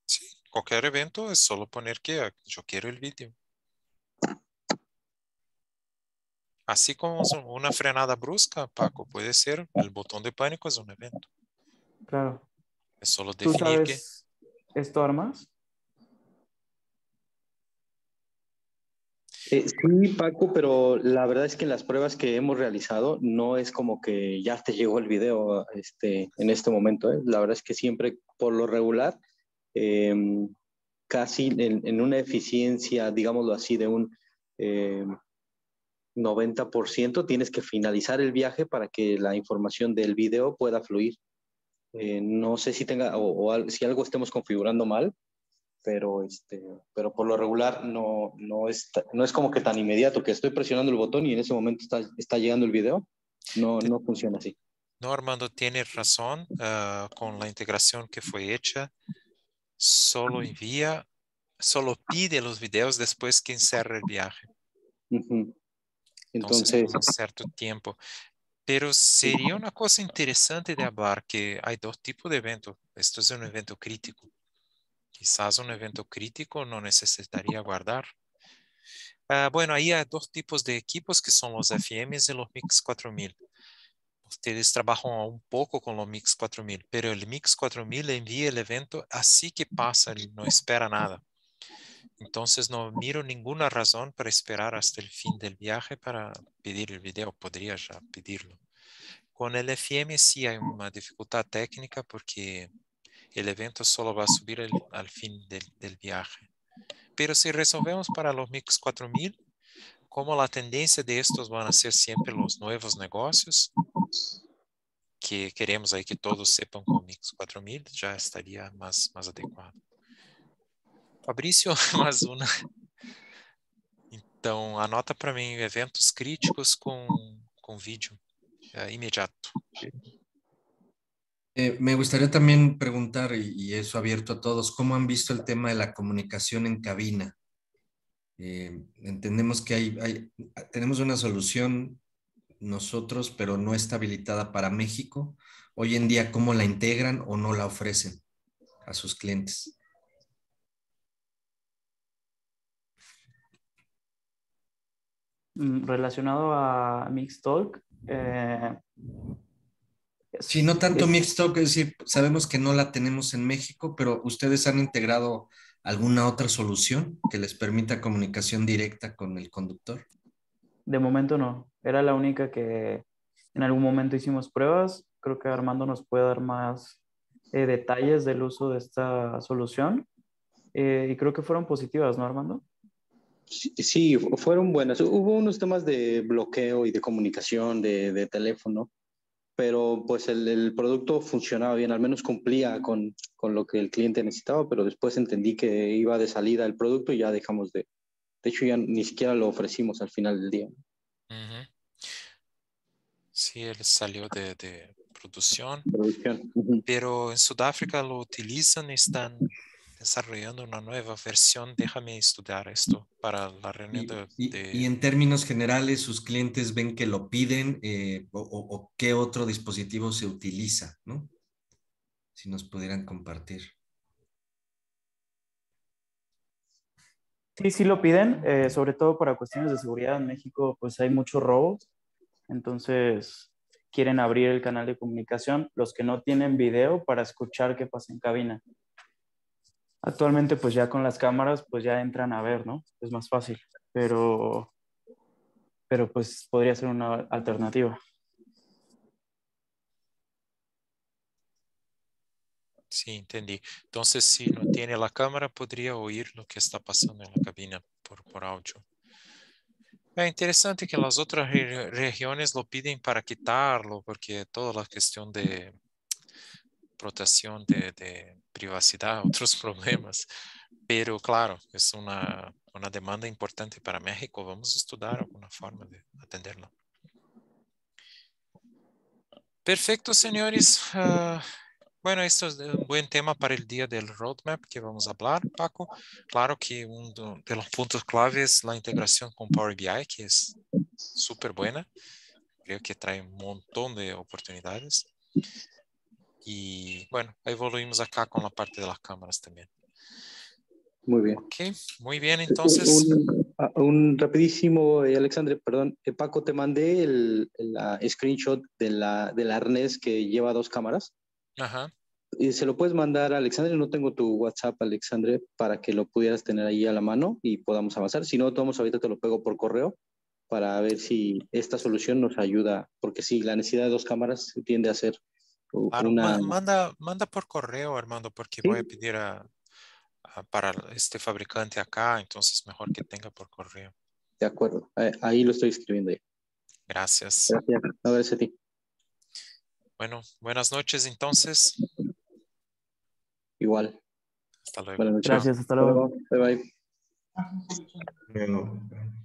Sí, cualquier evento es solo poner que yo quiero el vídeo. Así como una frenada brusca, Paco, puede ser el botón de pánico es un evento. Claro. Es solo ¿Tú definir que sabes esto, Armas? Sí, Paco, pero la verdad es que en las pruebas que hemos realizado no es como que ya te llegó el video en este momento, ¿eh? La verdad es que siempre, por lo regular, eh, casi en una eficiencia, digámoslo así, de un eh, 90%, tienes que finalizar el viaje para que la información del video pueda fluir. No sé si tenga si algo estemos configurando mal, pero, pero por lo regular no es como que tan inmediato que estoy presionando el botón y en ese momento está llegando el video. No funciona así. no, Armando tiene razón con la integración que fue hecha. Solo pide los videos después que encierra el viaje. Uh-huh. Entonces Entonces, toma cierto tiempo. Pero sería una cosa interesante de hablar que hay dos tipos de eventos. Esto es un evento crítico. Quizás un evento crítico no necesitaría guardar. Bueno, ahí hay dos tipos de equipos que son los FMs y los Mix 4000. Ustedes trabajan un poco con los Mix 4000, pero el Mix 4000 envía el evento así que pasa, no espera nada. Entonces no miro ninguna razón para esperar hasta el fin del viaje para pedir el video. Podría ya pedirlo. Con el FM sí hay una dificultad técnica porque el evento solo va a subir al fin del viaje. Pero si resolvemos para los Mix 4000, como la tendencia de estos van a ser siempre los nuevos negocios, que queremos aí que todos sepan con Mix 4000, já estaria mais adequado. Fabrício, mais uma. Então, anota para mim eventos críticos com vídeo imediato. Me gustaría también preguntar, y eso abierto a todos, ¿cómo han visto el tema de la comunicación en cabina? Entendemos que tenemos una solución nosotros, pero no está habilitada para México. Hoy en día, ¿cómo la integran o no la ofrecen a sus clientes? Relacionado a Mixtalk, Sí, no tanto Mixtalk, es decir, sabemos que no la tenemos en México, pero ¿ustedes han integrado alguna otra solución que les permita comunicación directa con el conductor? De momento no. Era la única que en algún momento hicimos pruebas. Creo que Armando nos puede dar más detalles del uso de esta solución. Y creo que fueron positivas, ¿no, Armando? sí, fueron buenas. Hubo unos temas de bloqueo y de comunicación de teléfono, pero pues el producto funcionaba bien, al menos cumplía con lo que el cliente necesitaba, pero después entendí que iba de salida el producto y ya dejamos de hecho ya ni siquiera lo ofrecimos al final del día. Uh-huh. Sí, él salió de producción, pero en Sudáfrica lo utilizan y están desarrollando una nueva versión. Déjame estudiar esto para la reunión y en términos generales, ¿sus clientes ven que lo piden o qué otro dispositivo se utiliza, ¿no? Si nos pudieran compartir. Sí lo piden, sobre todo para cuestiones de seguridad. En México pues hay muchos robos, entonces quieren abrir el canal de comunicación, los que no tienen video para escuchar qué pasa en cabina. Actualmente pues ya con las cámaras pues ya entran a ver, ¿no? Es más fácil, pero pues podría ser una alternativa. Sí, entendí. Entonces, si no tiene la cámara, podría oír lo que está pasando en la cabina por audio. Es interesante que las otras regiones lo piden para quitarlo, porque toda la cuestión de protección de privacidad, otros problemas. Pero claro, es una demanda importante para México. Vamos a estudiar alguna forma de atenderlo. Perfecto, señores. Bueno, esto es un buen tema para el día del roadmap que vamos a hablar, Paco. Claro que uno de los puntos clave es la integración con Power BI, que es súper buena. Creo que trae un montón de oportunidades. Y bueno, evoluimos acá con la parte de las cámaras también. Muy bien. Ok, muy bien, entonces. Un rapidísimo, Alexandre, perdón. Paco, te mandé la screenshot del arnés que lleva 2 cámaras. Ajá. Y se lo puedes mandar a Alexandre. No tengo tu WhatsApp, Alexandre, para que lo pudieras tener ahí a la mano y podamos avanzar. Si no, Tomás, ahorita te lo pego por correo para ver si esta solución nos ayuda, porque sí, la necesidad de 2 cámaras tiende a ser Claro, una... manda por correo, Armando, porque Sí, voy a pedir para este fabricante acá, entonces mejor que tenga por correo. de acuerdo. Ahí lo estoy escribiendo ya. Gracias. Gracias. No, gracias a ti. Bueno, buenas noches entonces. Igual. Hasta luego. Buenas noches. Chao. Gracias, hasta luego. Bye bye. Bueno.